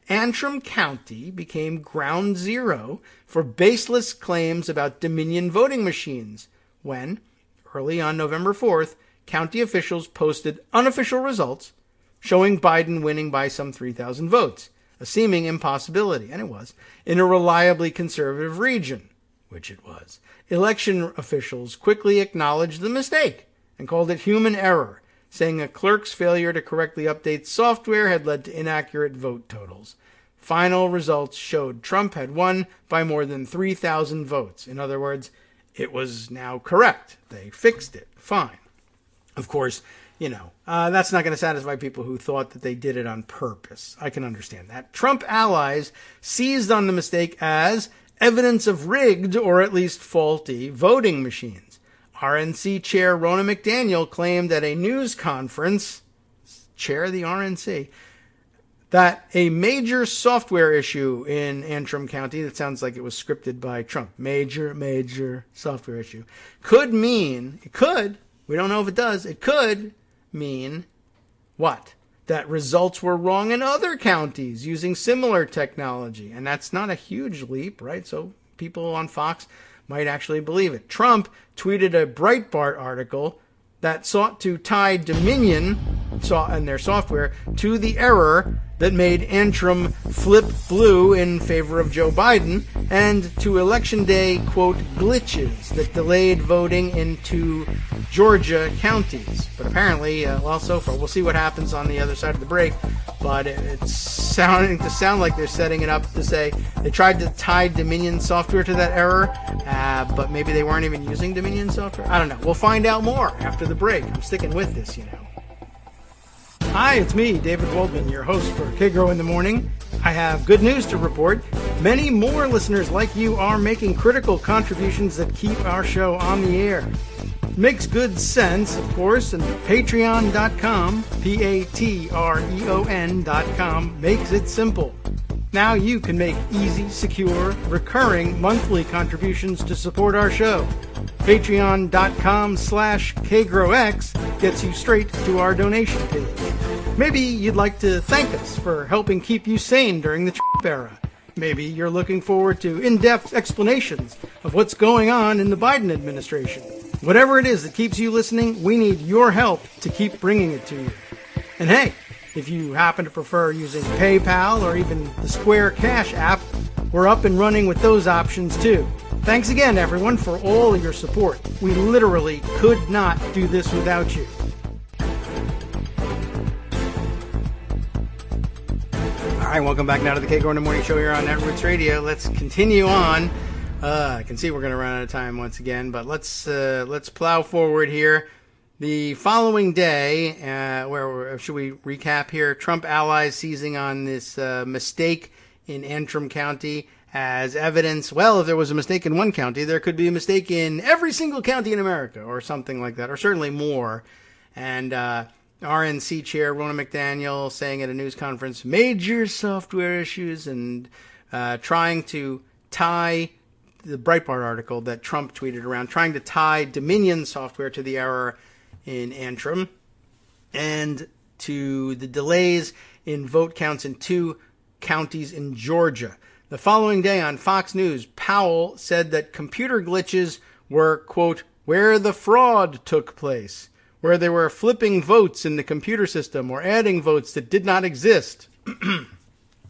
Antrim County became ground zero for baseless claims about Dominion voting machines when, early on November 4th, county officials posted unofficial results showing Biden winning by some 3,000 votes, a seeming impossibility, and it was, in a reliably conservative region, which it was. Election officials quickly acknowledged the mistake and called it human error, saying a clerk's failure to correctly update software had led to inaccurate vote totals. Final results showed Trump had won by more than 3,000 votes. In other words, it was now correct. They fixed it. Fine. Of course, that's not going to satisfy people who thought that they did it on purpose. I can understand that. Trump allies seized on the mistake as evidence of rigged, or at least faulty, voting machines. RNC Chair Ronna McDaniel claimed at a news conference, chair of the RNC, that a major software issue in Antrim County, that sounds like it was scripted by Trump, major software issue, we don't know if it does, it could mean what? That results were wrong in other counties using similar technology. And that's not a huge leap, right? So people on Fox might actually believe it. Trump tweeted a Breitbart article that sought to tie Dominion and their software to the error that made Antrim flip blue in favor of Joe Biden, and to Election Day, quote, glitches that delayed voting in 2 Georgia counties. But apparently, so far, we'll see what happens on the other side of the break, but it's sounding like they're setting it up to say they tried to tie Dominion software to that error, but maybe they weren't even using Dominion software. I don't know. We'll find out more after the break. I'm sticking with this, Hi, it's me, David Waldman, your host for Kagro in the Morning. I have good news to report. Many more listeners like you are making critical contributions that keep our show on the air. Makes good sense, of course, and patreon.com, Patreon.com, makes it simple. Now you can make easy, secure, recurring monthly contributions to support our show. Patreon.com/KagroX gets you straight to our donation page. Maybe you'd like to thank us for helping keep you sane during the Trump era. Maybe you're looking forward to in-depth explanations of what's going on in the Biden administration. Whatever it is that keeps you listening, we need your help to keep bringing it to you. And hey, if you happen to prefer using PayPal or even the Square Cash app, we're up and running with those options too. Thanks again, everyone, for all of your support. We literally could not do this without you. All right, welcome back now to the Kagro in the Morning Show here on Netroots Radio. Let's continue on. I can see we're going to run out of time once again, but let's plow forward here. The following day, should we recap here? Trump allies seizing on this mistake in Antrim County as evidence. Well, if there was a mistake in one county, there could be a mistake in every single county in America, or something like that, or certainly more. And RNC chair Ronna McDaniel saying at a news conference, major software issues, and trying to tie the Breitbart article that Trump tweeted around, trying to tie Dominion software to the error in Antrim and to the delays in vote counts in 2 counties in Georgia. The following day on Fox News, Powell said that computer glitches were, quote, where the fraud took place, where they were flipping votes in the computer system or adding votes that did not exist.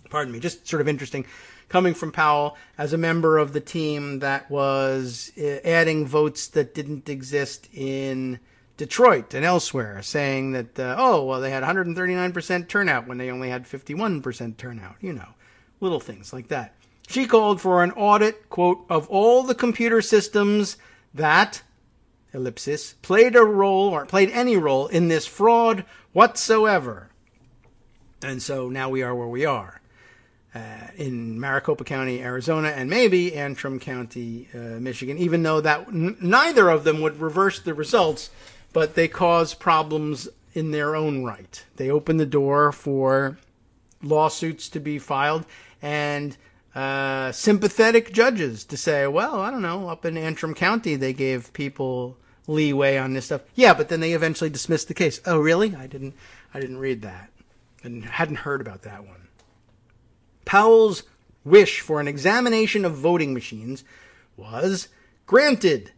Pardon me, just sort of interesting coming from Powell as a member of the team that was adding votes that didn't exist in Detroit and elsewhere, saying that, they had 139% turnout when they only had 51% turnout, little things like that. She called for an audit, quote, of all the computer systems that, ellipsis, played any role in this fraud whatsoever. And so now we are where we are. In Maricopa County, Arizona, and maybe Antrim County, Michigan, even though that neither of them would reverse the results, but they cause problems in their own right. They open the door for lawsuits to be filed and sympathetic judges to say, well, I don't know, up in Antrim County they gave people leeway on this stuff. Yeah, but then they eventually dismissed the case. Oh, really? I didn't read that and hadn't heard about that one. Powell's wish for an examination of voting machines was granted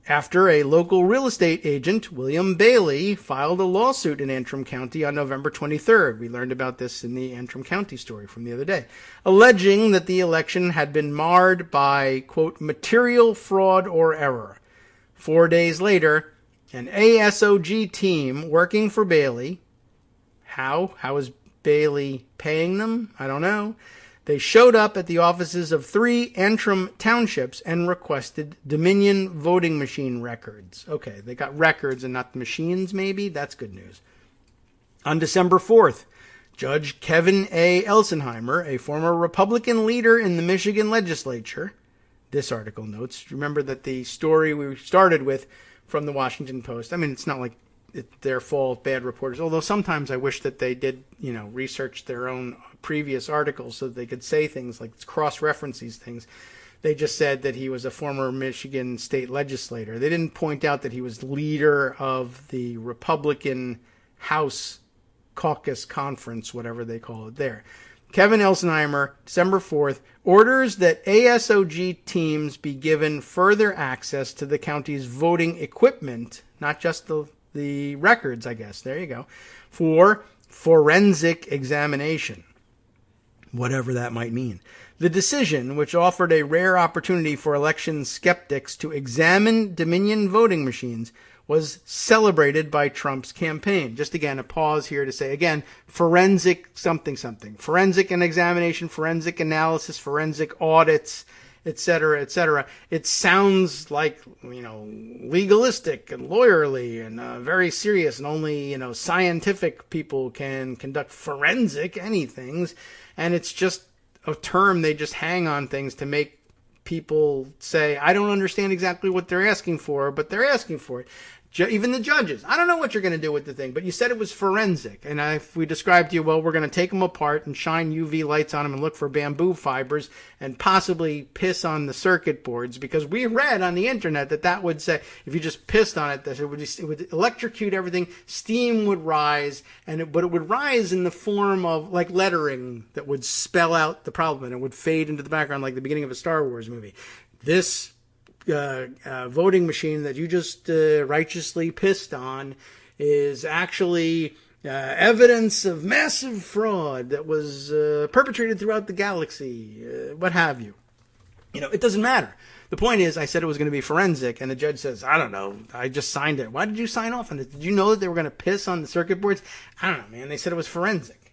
after a local real estate agent, William Bailey, filed a lawsuit in Antrim County on November 23rd. We learned about this in the Antrim County story from the other day, alleging that the election had been marred by, quote, material fraud or error. 4 days later, an ASOG team working for Bailey, how is Bailey paying them? I don't know. They showed up at the offices of 3 Antrim townships and requested Dominion voting machine records. Okay, they got records and not the machines, maybe? That's good news. On December 4th, Judge Kevin A. Elsenheimer, a former Republican leader in the Michigan legislature, this article notes, remember that the story we started with from the Washington Post, I mean, it's not like it's their fault, bad reporters, although sometimes I wish that they did, research their own previous articles so that they could say things like cross-reference these things. They just said that he was a former Michigan state legislator. They didn't point out that he was leader of the Republican House Caucus Conference, whatever they call it there. Kevin Elsenheimer, December 4th, orders that ASOG teams be given further access to the county's voting equipment, not just the records, I guess, there you go, for forensic examination. whatever that might mean. The decision, which offered a rare opportunity for election skeptics to examine Dominion voting machines, was celebrated by Trump's campaign. Just again, a pause here to say, again, forensic something something. Forensic and examination, forensic analysis, forensic audits, etc., etc. It sounds like, legalistic and lawyerly and very serious, and only, scientific people can conduct forensic anythings. And it's just a term they just hang on things to make people say, I don't understand exactly what they're asking for, but they're asking for it. Even the judges, I don't know what you're going to do with the thing, but you said it was forensic. And if we described to you, well, we're going to take them apart and shine UV lights on them and look for bamboo fibers and possibly piss on the circuit boards, because we read on the internet that would say, if you just pissed on it, that it would electrocute everything, steam would rise, but it would rise in the form of like lettering that would spell out the problem, and it would fade into the background like the beginning of a Star Wars movie. This voting machine that you just righteously pissed on is actually evidence of massive fraud that was perpetrated throughout the galaxy, what have you. It doesn't matter. The point is, I said it was going to be forensic, and the judge says, I don't know, I just signed it. Why did you sign off on it? Did you know that they were going to piss on the circuit boards? I don't know, man. They said it was forensic.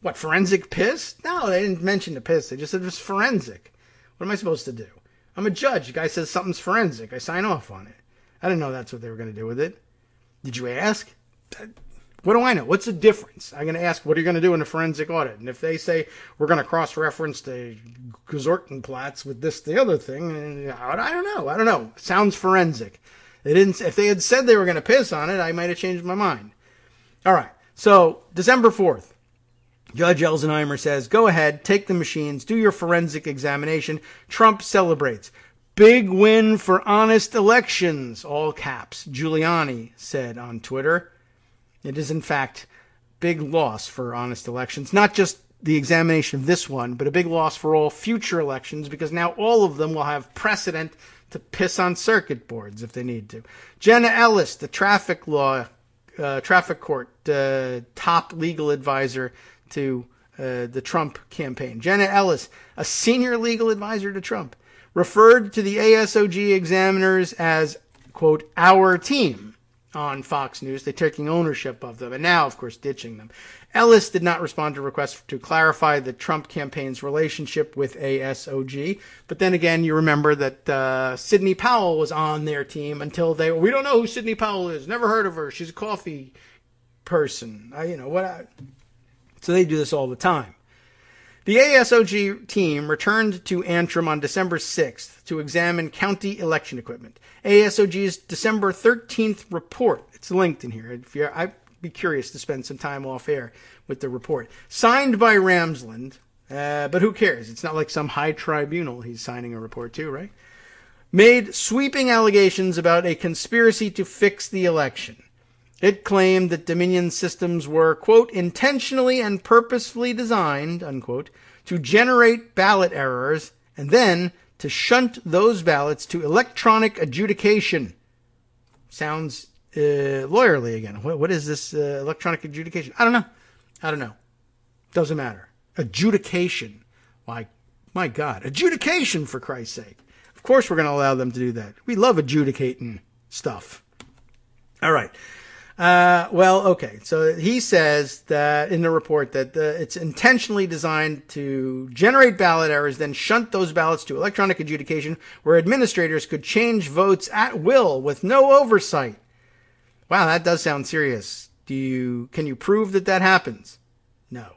What, forensic piss? No, they didn't mention the piss. They just said it was forensic. What am I supposed to do? I'm a judge. The guy says something's forensic. I sign off on it. I didn't know that's what they were going to do with it. Did you ask? What do I know? What's the difference? I'm going to ask, what are you going to do in a forensic audit? And if they say, we're going to cross-reference the Gesortenplatz with this, the other thing, I don't know. It sounds forensic. They didn't. If they had said they were going to piss on it, I might have changed my mind. All right. So, December 4th. Judge Elsenheimer says, go ahead, take the machines, do your forensic examination. Trump celebrates. Big win for honest elections, all caps, Giuliani said on Twitter. It is, in fact, big loss for honest elections. Not just the examination of this one, but a big loss for all future elections, because now all of them will have precedent to piss on circuit boards if they need to. Jenna Ellis, the traffic court top legal advisor to the Trump campaign. Jenna Ellis, a senior legal advisor to Trump, referred to the ASOG examiners as, quote, our team on Fox News. They're taking ownership of them and now, of course, ditching them. Ellis did not respond to requests to clarify the Trump campaign's relationship with ASOG. But then again, you remember that Sidney Powell was on their team until we don't know who Sidney Powell is. Never heard of her. She's a coffee person. So they do this all the time. The ASOG team returned to Antrim on December 6th to examine county election equipment. ASOG's December 13th report, it's linked in here. I'd be curious to spend some time off air with the report. Signed by Ramsland, but who cares? It's not like some high tribunal he's signing a report to, right? Made sweeping allegations about a conspiracy to fix the election. It claimed that Dominion systems were, quote, intentionally and purposefully designed, unquote, to generate ballot errors and then to shunt those ballots to electronic adjudication. Sounds lawyerly again. What is this electronic adjudication? I don't know. Doesn't matter. Adjudication. Why, my God. Adjudication, for Christ's sake. Of course we're going to allow them to do that. We love adjudicating stuff. All right. Okay. So he says that in the report that it's intentionally designed to generate ballot errors, then shunt those ballots to electronic adjudication where administrators could change votes at will with no oversight. Wow, that does sound serious. Can you prove that happens? No.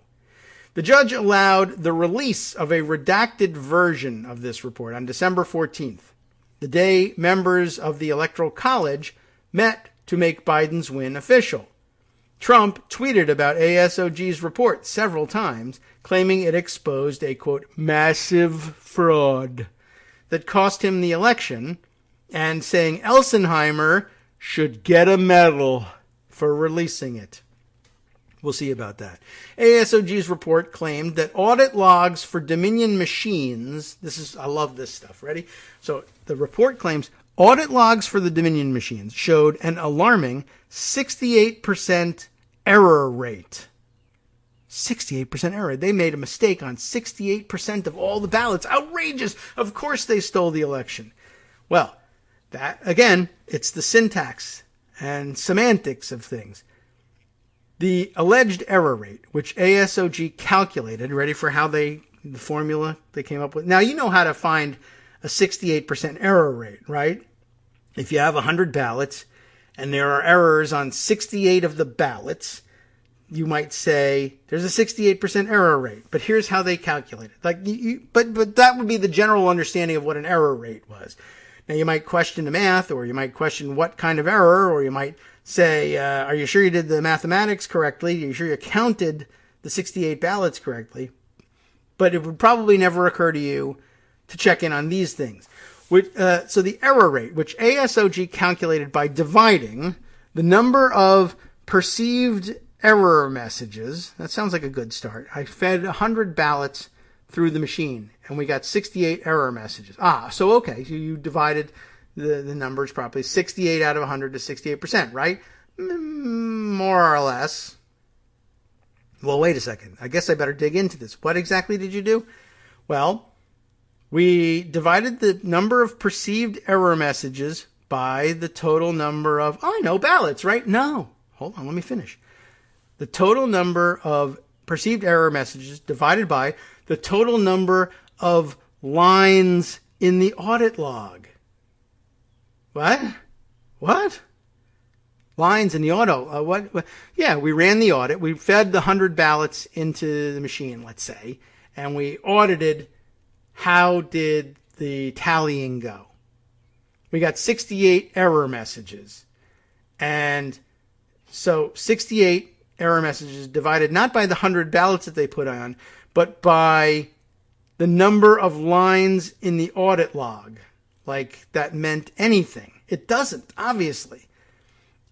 The judge allowed the release of a redacted version of this report on December 14th, the day members of the Electoral College met to make Biden's win official. Trump tweeted about ASOG's report several times, claiming it exposed a, quote, massive fraud that cost him the election, and saying Elsenheimer should get a medal for releasing it. We'll see about that. ASOG's report claimed that audit logs for Dominion machines, I love this stuff, ready? So the report claims audit logs for the Dominion machines showed an alarming 68% error rate. 68% error. They made a mistake on 68% of all the ballots. Outrageous. Of course they stole the election. Well, that, again, it's the syntax and semantics of things. The alleged error rate, which ASOG calculated, ready for how the formula they came up with. Now, you know how to find a 68% error rate, right? If you have 100 ballots and there are errors on 68 of the ballots, you might say there's a 68% error rate. But here's how they calculate it. But that would be the general understanding of what an error rate was. Now, you might question the math, or you might question what kind of error, or you might say, are you sure you did the mathematics correctly? Are you sure you counted the 68 ballots correctly? But it would probably never occur to you to check in on these things. So the error rate, which ASOG calculated by dividing the number of perceived error messages. That sounds like a good start. I fed 100 ballots through the machine, and we got 68 error messages. So okay, so you divided the numbers properly. 68 out of 100 to 68%, right? More or less. Well, wait a second. I guess I better dig into this. What exactly did you do? Well, we divided the number of perceived error messages by the total number of, ballots, right? No. Hold on, let me finish. The total number of perceived error messages divided by the total number of lines in the audit log. What? Lines in the auto. What? Yeah, we ran the audit. We fed the 100 ballots into the machine, let's say, and we audited how did the tallying go. We got 68 error messages. And so 68 error messages divided not by the 100 ballots that they put on, but by the number of lines in the audit log. Like that meant anything. It doesn't, obviously.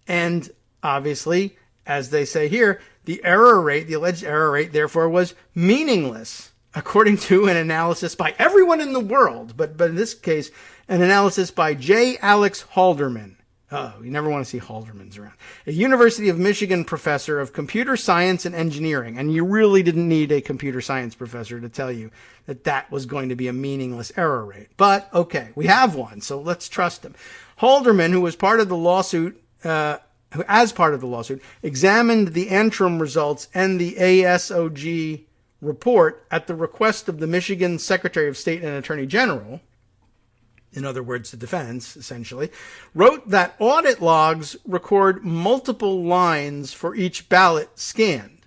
And obviously, as they say here, the error rate, the alleged error rate, therefore, was meaningless, according to an analysis by everyone in the world, but in this case, an analysis by J. Alex Halderman. You never want to see Haldermans around. A University of Michigan professor of computer science and engineering. And you really didn't need a computer science professor to tell you that that was going to be a meaningless error rate. But, okay, we have one, so let's trust him. Halderman, who was part of the lawsuit, as part of the lawsuit, examined the Antrim results and the ASOG report at the request of the Michigan Secretary of State and Attorney General, in other words, the defense, essentially, wrote that audit logs record multiple lines for each ballot scanned,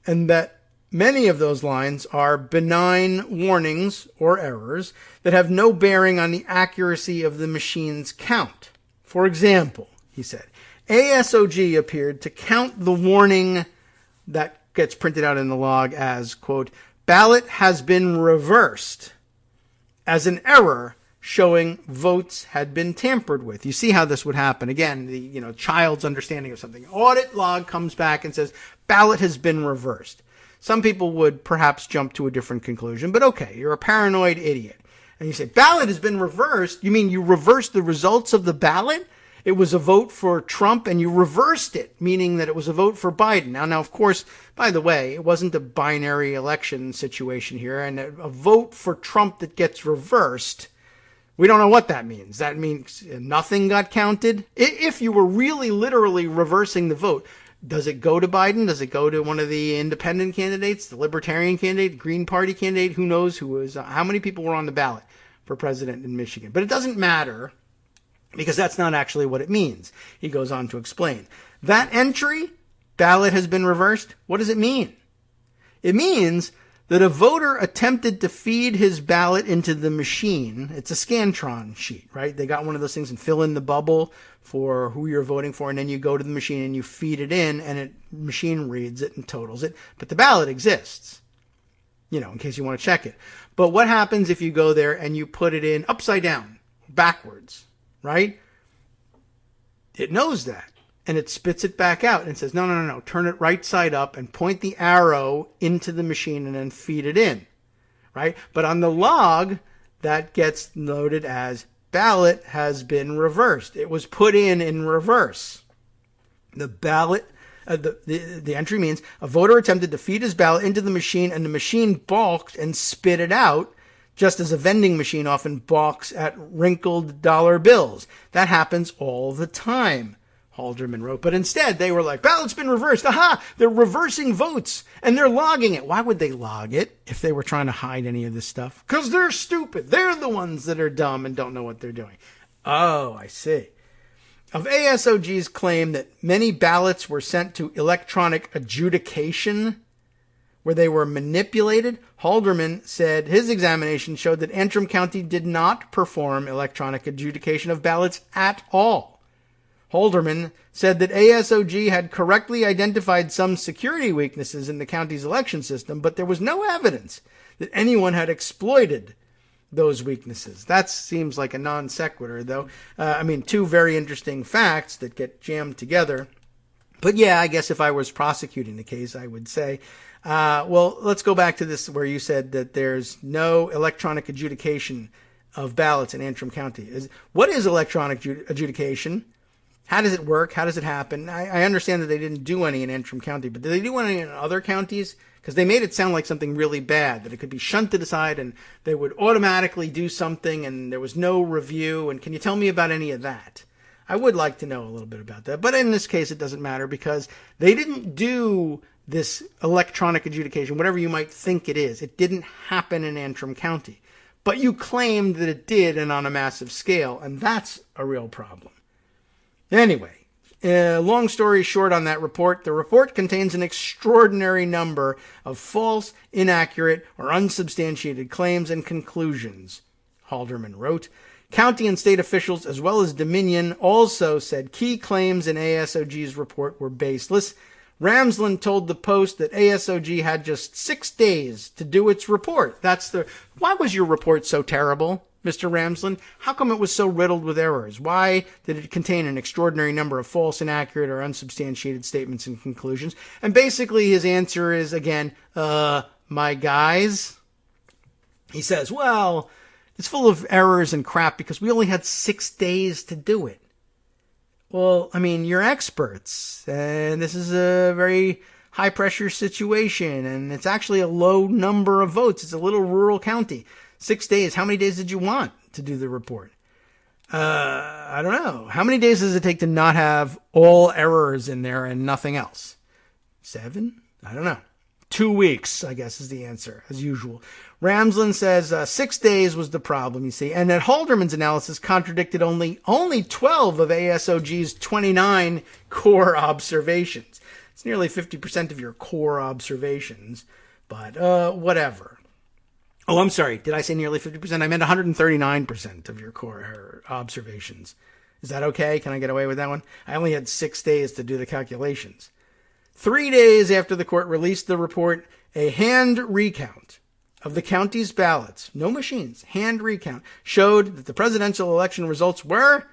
and that many of those lines are benign warnings or errors that have no bearing on the accuracy of the machine's count. For example, he said, ASOG appeared to count the warning that gets printed out in the log as, quote, ballot has been reversed, as an error showing votes had been tampered with. You see how this would happen. Again, the child's understanding of something. Audit log comes back and says, ballot has been reversed. Some people would perhaps jump to a different conclusion, but okay, you're a paranoid idiot. And you say, ballot has been reversed? You mean you reversed the results of the ballot? It was a vote for Trump and you reversed it, meaning that it was a vote for Biden. Now, of course, by the way, it wasn't a binary election situation here, and a vote for Trump that gets reversed, we don't know what that means. That means nothing got counted. If you were really literally reversing the vote, does it go to Biden? Does it go to one of the independent candidates, the Libertarian candidate, the Green Party candidate? Who knows who was, how many people were on the ballot for president in Michigan? But it doesn't matter because that's not actually what it means. He goes on to explain. That entry, ballot has been reversed, what does it mean? It means that a voter attempted to feed his ballot into the machine. It's a Scantron sheet, right? They got one of those things and fill in the bubble for who you're voting for, and then you go to the machine and you feed it in, and machine reads it and totals it. But the ballot exists, in case you want to check it. But what happens if you go there and you put it in upside down, backwards, right? It knows that. And it spits it back out and says, no, turn it right side up and point the arrow into the machine and then feed it in, right? But on the log, that gets noted as ballot has been reversed. It was put in reverse. The ballot, The entry means a voter attempted to feed his ballot into the machine and the machine balked and spit it out, just as a vending machine often balks at wrinkled dollar bills. That happens all the time, Halderman wrote. But instead, they were like, ballot's been reversed. Aha! They're reversing votes, and they're logging it. Why would they log it if they were trying to hide any of this stuff? Because they're stupid. They're the ones that are dumb and don't know what they're doing. Oh, I see. Of ASOG's claim that many ballots were sent to electronic adjudication, where they were manipulated, Halderman said his examination showed that Antrim County did not perform electronic adjudication of ballots at all. Halderman said that ASOG had correctly identified some security weaknesses in the county's election system, but there was no evidence that anyone had exploited those weaknesses. That seems like a non sequitur, though. Two very interesting facts that get jammed together. But yeah, I guess if I was prosecuting the case, I would say, well, let's go back to this where you said that there's no electronic adjudication of ballots in Antrim County. What is electronic adjudication? How does it work? How does it happen? I understand that they didn't do any in Antrim County, but did they do any in other counties? Because they made it sound like something really bad, that it could be shunted aside and they would automatically do something and there was no review. And can you tell me about any of that? I would like to know a little bit about that. But in this case, it doesn't matter because they didn't do this electronic adjudication, whatever you might think it is. It didn't happen in Antrim County. But you claimed that it did and on a massive scale, and that's a real problem. Anyway, long story short on that report, the report contains an extraordinary number of false, inaccurate, or unsubstantiated claims and conclusions, Halderman wrote. County and state officials, as well as Dominion, also said key claims in ASOG's report were baseless. Ramsland told the Post that ASOG had just 6 days to do its report. Why was your report so terrible, Mr. Ramsland? How come it was so riddled with errors? Why did it contain an extraordinary number of false, inaccurate, or unsubstantiated statements and conclusions? And basically his answer is, again, my guys. He says, well, it's full of errors and crap because we only had 6 days to do it. Well, you're experts, and this is a very high-pressure situation, and it's actually a low number of votes. It's a little rural county. 6 days. How many days did you want to do the report? I don't know. How many days does it take to not have all errors in there and nothing else? 7? I don't know. 2 weeks, I guess, is the answer, as usual. Ramsland says 6 days was the problem, you see, and that Halderman's analysis contradicted only 12 of ASOG's 29 core observations. It's nearly 50% of your core observations, but whatever. Oh, I'm sorry. Did I say nearly 50%? I meant 139% of your core observations. Is that okay? Can I get away with that one? I only had 6 days to do the calculations. 3 days after the court released the report, a hand recount of the county's ballots, no machines, hand recount, showed that the presidential election results were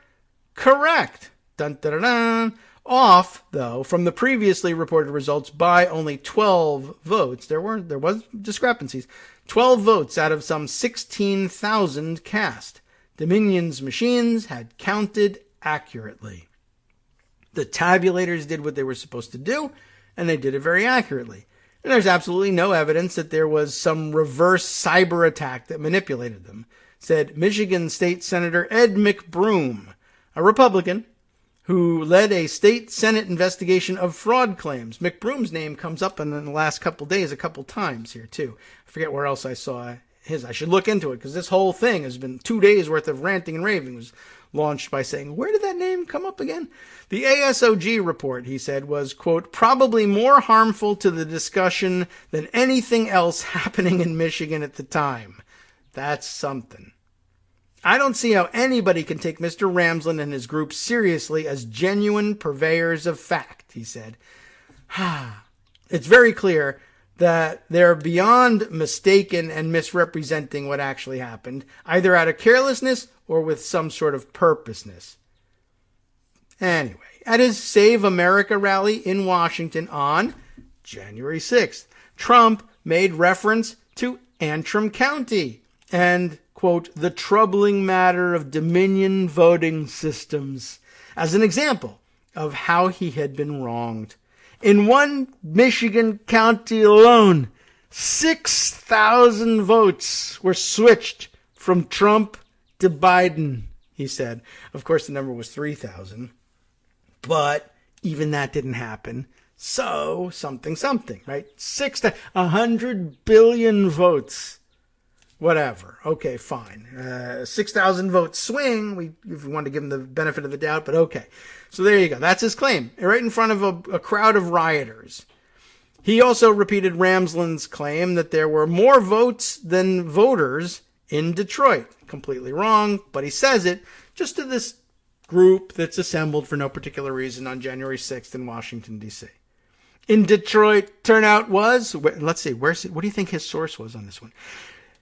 correct. Dun, dun, dun, dun. Off, though, from the previously reported results by only 12 votes. There was discrepancies. 12 votes out of some 16,000 cast. Dominion's machines had counted accurately. The tabulators did what they were supposed to do, and they did it very accurately. And there's absolutely no evidence that there was some reverse cyber attack that manipulated them, said Michigan State Senator Ed McBroom, a Republican who led a state Senate investigation of fraud claims. McBroom's name comes up in the last couple days a couple times here, too. I forget where else I saw his. I should look into it, because this whole thing has been 2 days worth of ranting and raving. It was launched by saying, where did that name come up again? The ASOG report, he said, was, quote, probably more harmful to the discussion than anything else happening in Michigan at the time. That's something. I don't see how anybody can take Mr. Ramsland and his group seriously as genuine purveyors of fact, he said. It's very clear that they're beyond mistaken and misrepresenting what actually happened, either out of carelessness or with some sort of purposeness. Anyway, at his Save America rally in Washington on January 6th, Trump made reference to Antrim County and, quote, the troubling matter of Dominion voting systems as an example of how he had been wronged. In one Michigan county alone, 6,000 votes were switched from Trump to Biden, he said. Of course, the number was 3,000. But even that didn't happen. So, something, right? 100 billion votes. Whatever. Okay, fine. 6,000 vote swing, if we want to give him the benefit of the doubt, but okay. So there you go. That's his claim. Right in front of a crowd of rioters. He also repeated Ramsland's claim that there were more votes than voters in Detroit. Completely wrong, but he says it just to this group that's assembled for no particular reason on January 6th in Washington, D.C. In Detroit, turnout was, let's see, what do you think his source was on this one?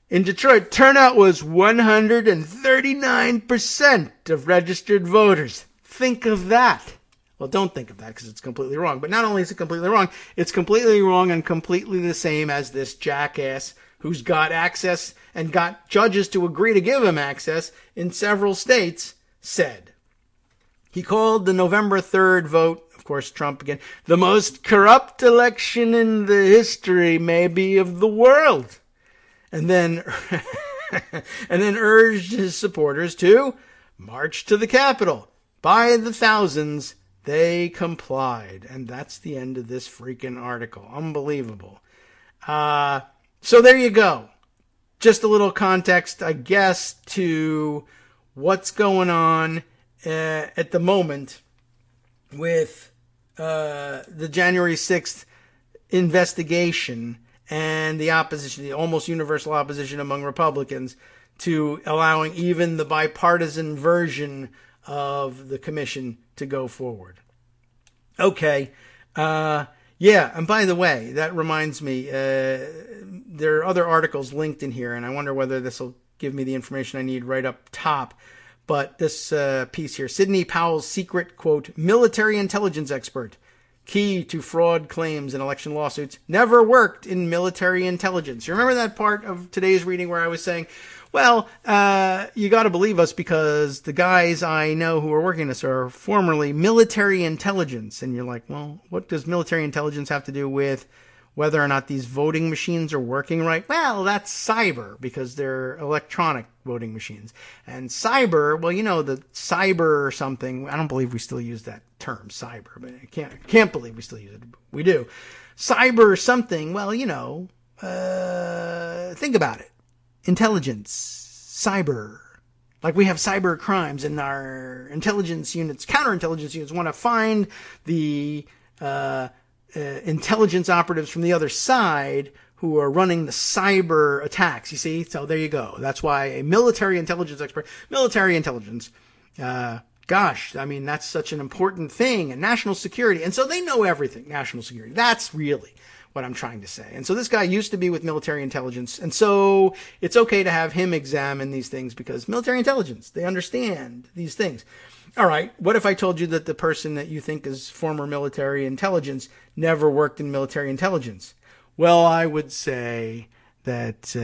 In Detroit, turnout was 139% of registered voters. Think of that. Well, don't think of that because it's completely wrong. But not only is it completely wrong, it's completely wrong and completely the same as this jackass who's got access and got judges to agree to give him access in several states said. He called the November 3rd vote, of course, Trump again, the most corrupt election in the history, maybe, of the world. And then urged his supporters to march to the Capitol. By the thousands, they complied. And that's the end of this freaking article. Unbelievable. So there you go. Just a little context, I guess, to what's going on at the moment with the January 6th investigation and the opposition, the almost universal opposition among Republicans to allowing even the bipartisan version of the commission to go forward. Okay. Yeah, and by the way, that reminds me, there are other articles linked in here, and I wonder whether this will give me the information I need right up top. But this piece here, Sidney Powell's secret, quote, military intelligence expert, key to fraud claims and election lawsuits, never worked in military intelligence. You remember that part of today's reading where I was saying, well, you got to believe us because the guys I know who are working this are formerly military intelligence. And you're like, well, what does military intelligence have to do with whether or not these voting machines are working right? Well, that's cyber because they're electronic voting machines. And cyber, well, you know, the cyber or something, I don't believe we still use that term, cyber, but I can't believe we still use it. We do. Cyber something, well, you know, think about it. Intelligence, cyber. Like we have cyber crimes and our intelligence units, counterintelligence units want to find the intelligence operatives from the other side who are running the cyber attacks, you see? So there you go. That's why a military intelligence expert, military intelligence, gosh, I mean, that's such an important thing, and national security. And so they know everything, national security. That's really what I'm trying to say. And so this guy used to be with military intelligence. And so it's okay to have him examine these things because military intelligence, they understand these things. All right, what if I told you that the person that you think is former military intelligence never worked in military intelligence? Well, I would say that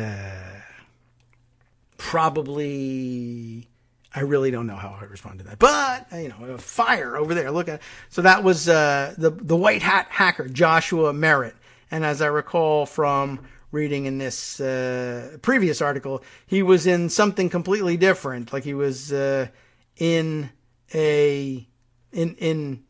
probably I really don't know how I would respond to that. But, you know, a fire over there. Look at so that was the white hat hacker, Joshua Merritt. And as I recall from reading in this previous article, he was in something completely different. Like he was in you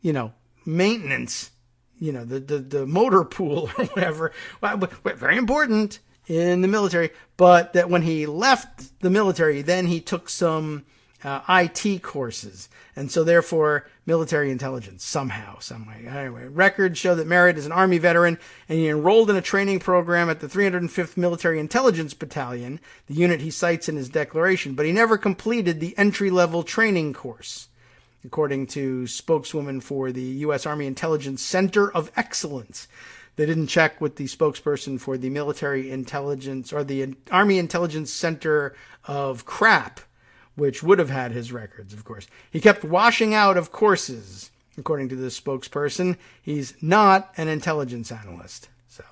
know, maintenance, you know, the motor pool or whatever. Well, but very important in the military. But that when he left the military, then he took some IT courses. And so therefore military intelligence somehow, some way. Anyway, records show that Merritt is an Army veteran and he enrolled in a training program at the 305th Military Intelligence Battalion, the unit he cites in his declaration, but he never completed the entry-level training course, according to spokeswoman for the U.S. Army Intelligence Center of Excellence. They didn't check with the spokesperson for the Military Intelligence or the Army Intelligence Center of Crap, which would have had his records, of course. He kept washing out of courses, according to this spokesperson. He's not an intelligence analyst. So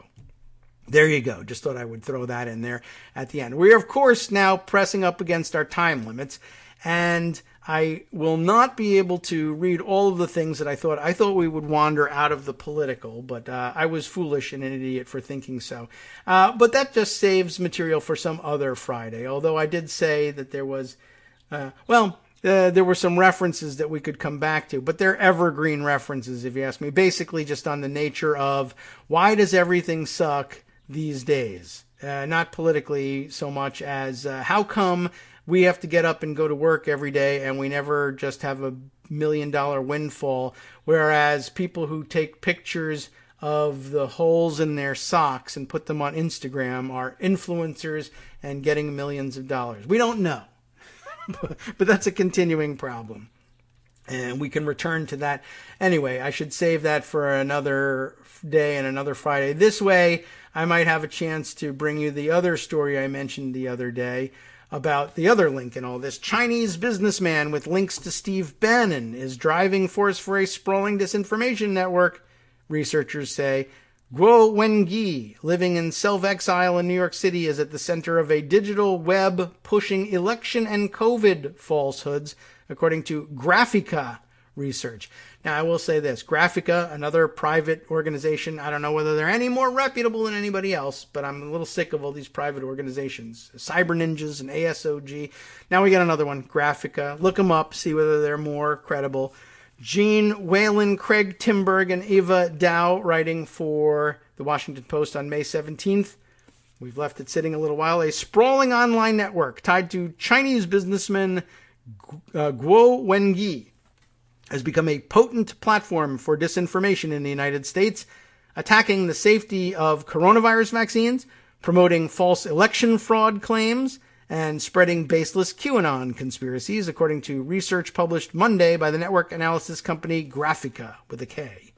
there you go. Just thought I would throw that in there at the end. We're, of course, now pressing up against our time limits. And I will not be able to read all of the things that I thought we would wander out of the political, but I was foolish and an idiot for thinking so. But that just saves material for some other Friday, although I did say that there was, there were some references that we could come back to, but they're evergreen references, if you ask me, basically just on the nature of why does everything suck these days? Not politically so much as how come we have to get up and go to work every day and we never just have $1 million windfall, whereas people who take pictures of the holes in their socks and put them on Instagram are influencers and getting millions of dollars. We don't know, but that's a continuing problem. And we can return to that. Anyway, I should save that for another day and another Friday. This way, I might have a chance to bring you the other story I mentioned the other day about the other link in all this. Chinese businessman with links to Steve Bannon is driving force for a sprawling disinformation network, researchers say. Guo Wenyi, living in self-exile in New York City, is at the center of a digital web pushing election and COVID falsehoods, according to Graphica research. Now, I will say this. Graphica, another private organization, I don't know whether they're any more reputable than anybody else, but I'm a little sick of all these private organizations. Cyber Ninjas and ASOG. Now we got another one, Graphica. Look them up, see whether they're more credible. Gene Whalen, Craig Timberg, and Eva Dow writing for the Washington Post on May 17th. We've left it sitting a little while. A sprawling online network tied to Chinese businessman Guo Wenyi has become a potent platform for disinformation in the United States, attacking the safety of coronavirus vaccines, promoting false election fraud claims, and spreading baseless QAnon conspiracies, according to research published Monday by the network analysis company Graphica, with a K.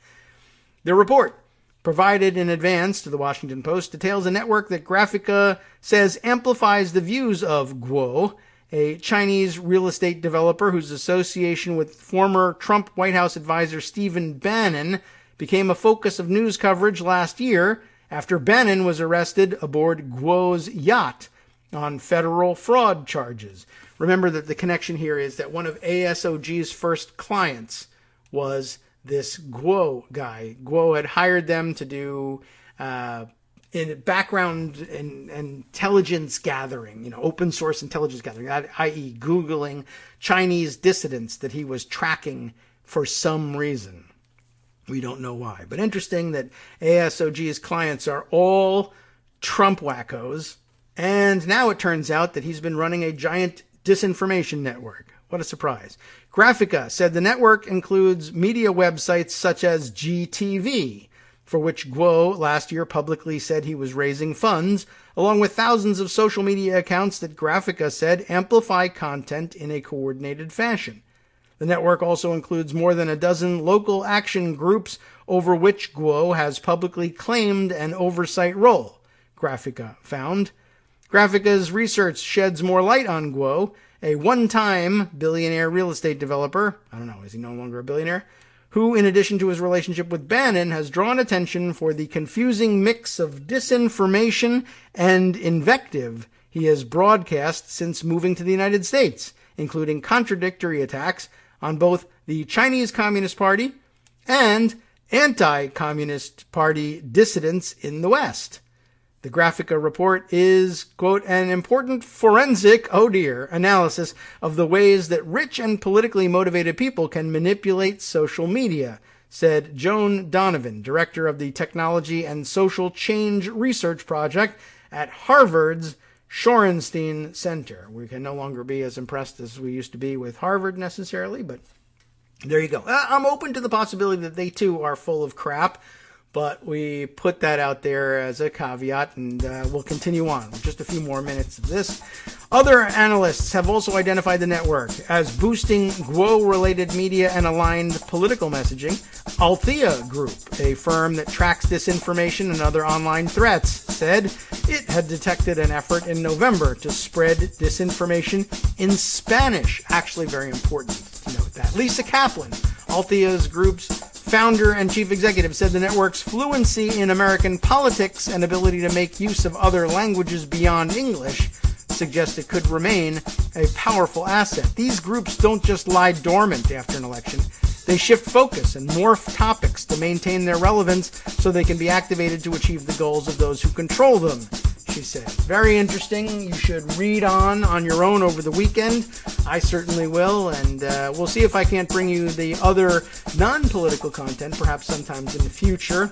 The report, provided in advance to the Washington Post, details a network that Graphica says amplifies the views of Guo, a Chinese real estate developer whose association with former Trump White House advisor Stephen Bannon became a focus of news coverage last year after Bannon was arrested aboard Guo's yacht on federal fraud charges. Remember that the connection here is that one of ASOG's first clients was this Guo guy. Guo had hired them to do in background and intelligence gathering, open source intelligence gathering, i.e. Googling Chinese dissidents that he was tracking for some reason. We don't know why. But interesting that ASOG's clients are all Trump wackos. And now it turns out that he's been running a giant disinformation network. What a surprise. Graphica said the network includes media websites such as GTV, for which Guo last year publicly said he was raising funds, along with thousands of social media accounts that Graphica said amplify content in a coordinated fashion. The network also includes more than a dozen local action groups over which Guo has publicly claimed an oversight role, Graphica found. Graphica's research sheds more light on Guo, a one-time billionaire real estate developer. I don't know, is he no longer a billionaire? Who, in addition to his relationship with Bannon, has drawn attention for the confusing mix of disinformation and invective he has broadcast since moving to the United States, including contradictory attacks on both the Chinese Communist Party and anti-Communist Party dissidents in the West. The Graphica report is, quote, an important forensic, analysis of the ways that rich and politically motivated people can manipulate social media, said Joan Donovan, director of the Technology and Social Change Research Project at Harvard's Shorenstein Center. We can no longer be as impressed as we used to be with Harvard necessarily, but there you go. I'm open to the possibility that they too are full of crap. But we put that out there as a caveat, and we'll continue on with just a few more minutes of this. Other analysts have also identified the network as boosting Guo-related media and aligned political messaging. Althea Group, a firm that tracks disinformation and other online threats, said it had detected an effort in November to spread disinformation in Spanish. Actually very important to note that. Lisa Kaplan, Althea's group's founder and chief executive, said the network's fluency in American politics and ability to make use of other languages beyond English suggests it could remain a powerful asset. These groups don't just lie dormant after an election. They shift focus and morph topics to maintain their relevance so they can be activated to achieve the goals of those who control them, she said. Very interesting. You should read on your own over the weekend. I certainly will, and we'll see if I can't bring you the other non-political content, perhaps sometimes in the future,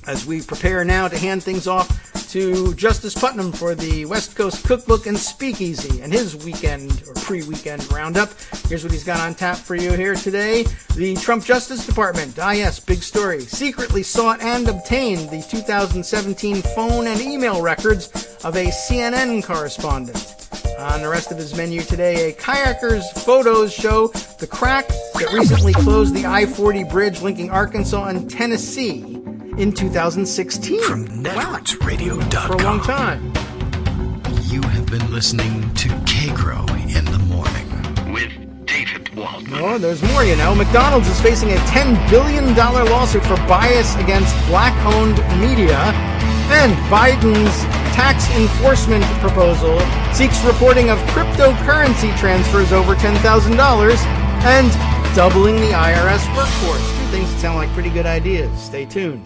as we prepare now to hand things off to Justice Putnam for the West Coast Cookbook and Speakeasy and his weekend or pre-weekend roundup. Here's what he's got on tap for you here today. The Trump Justice Department, yes, big story, secretly sought and obtained the 2017 phone and email records of a CNN correspondent. On the rest of his menu today, a kayaker's photos show the crack that recently closed the I-40 bridge linking Arkansas and Tennessee in 2016. From networksradio.com. For a long time. You have been listening to Kagro in the Morning with David Waldron. Oh, there's more, you know. McDonald's is facing a $10 billion lawsuit for bias against black-owned media. And Biden's tax enforcement proposal seeks reporting of cryptocurrency transfers over $10,000 and doubling the IRS workforce. Two things that sound like pretty good ideas. Stay tuned.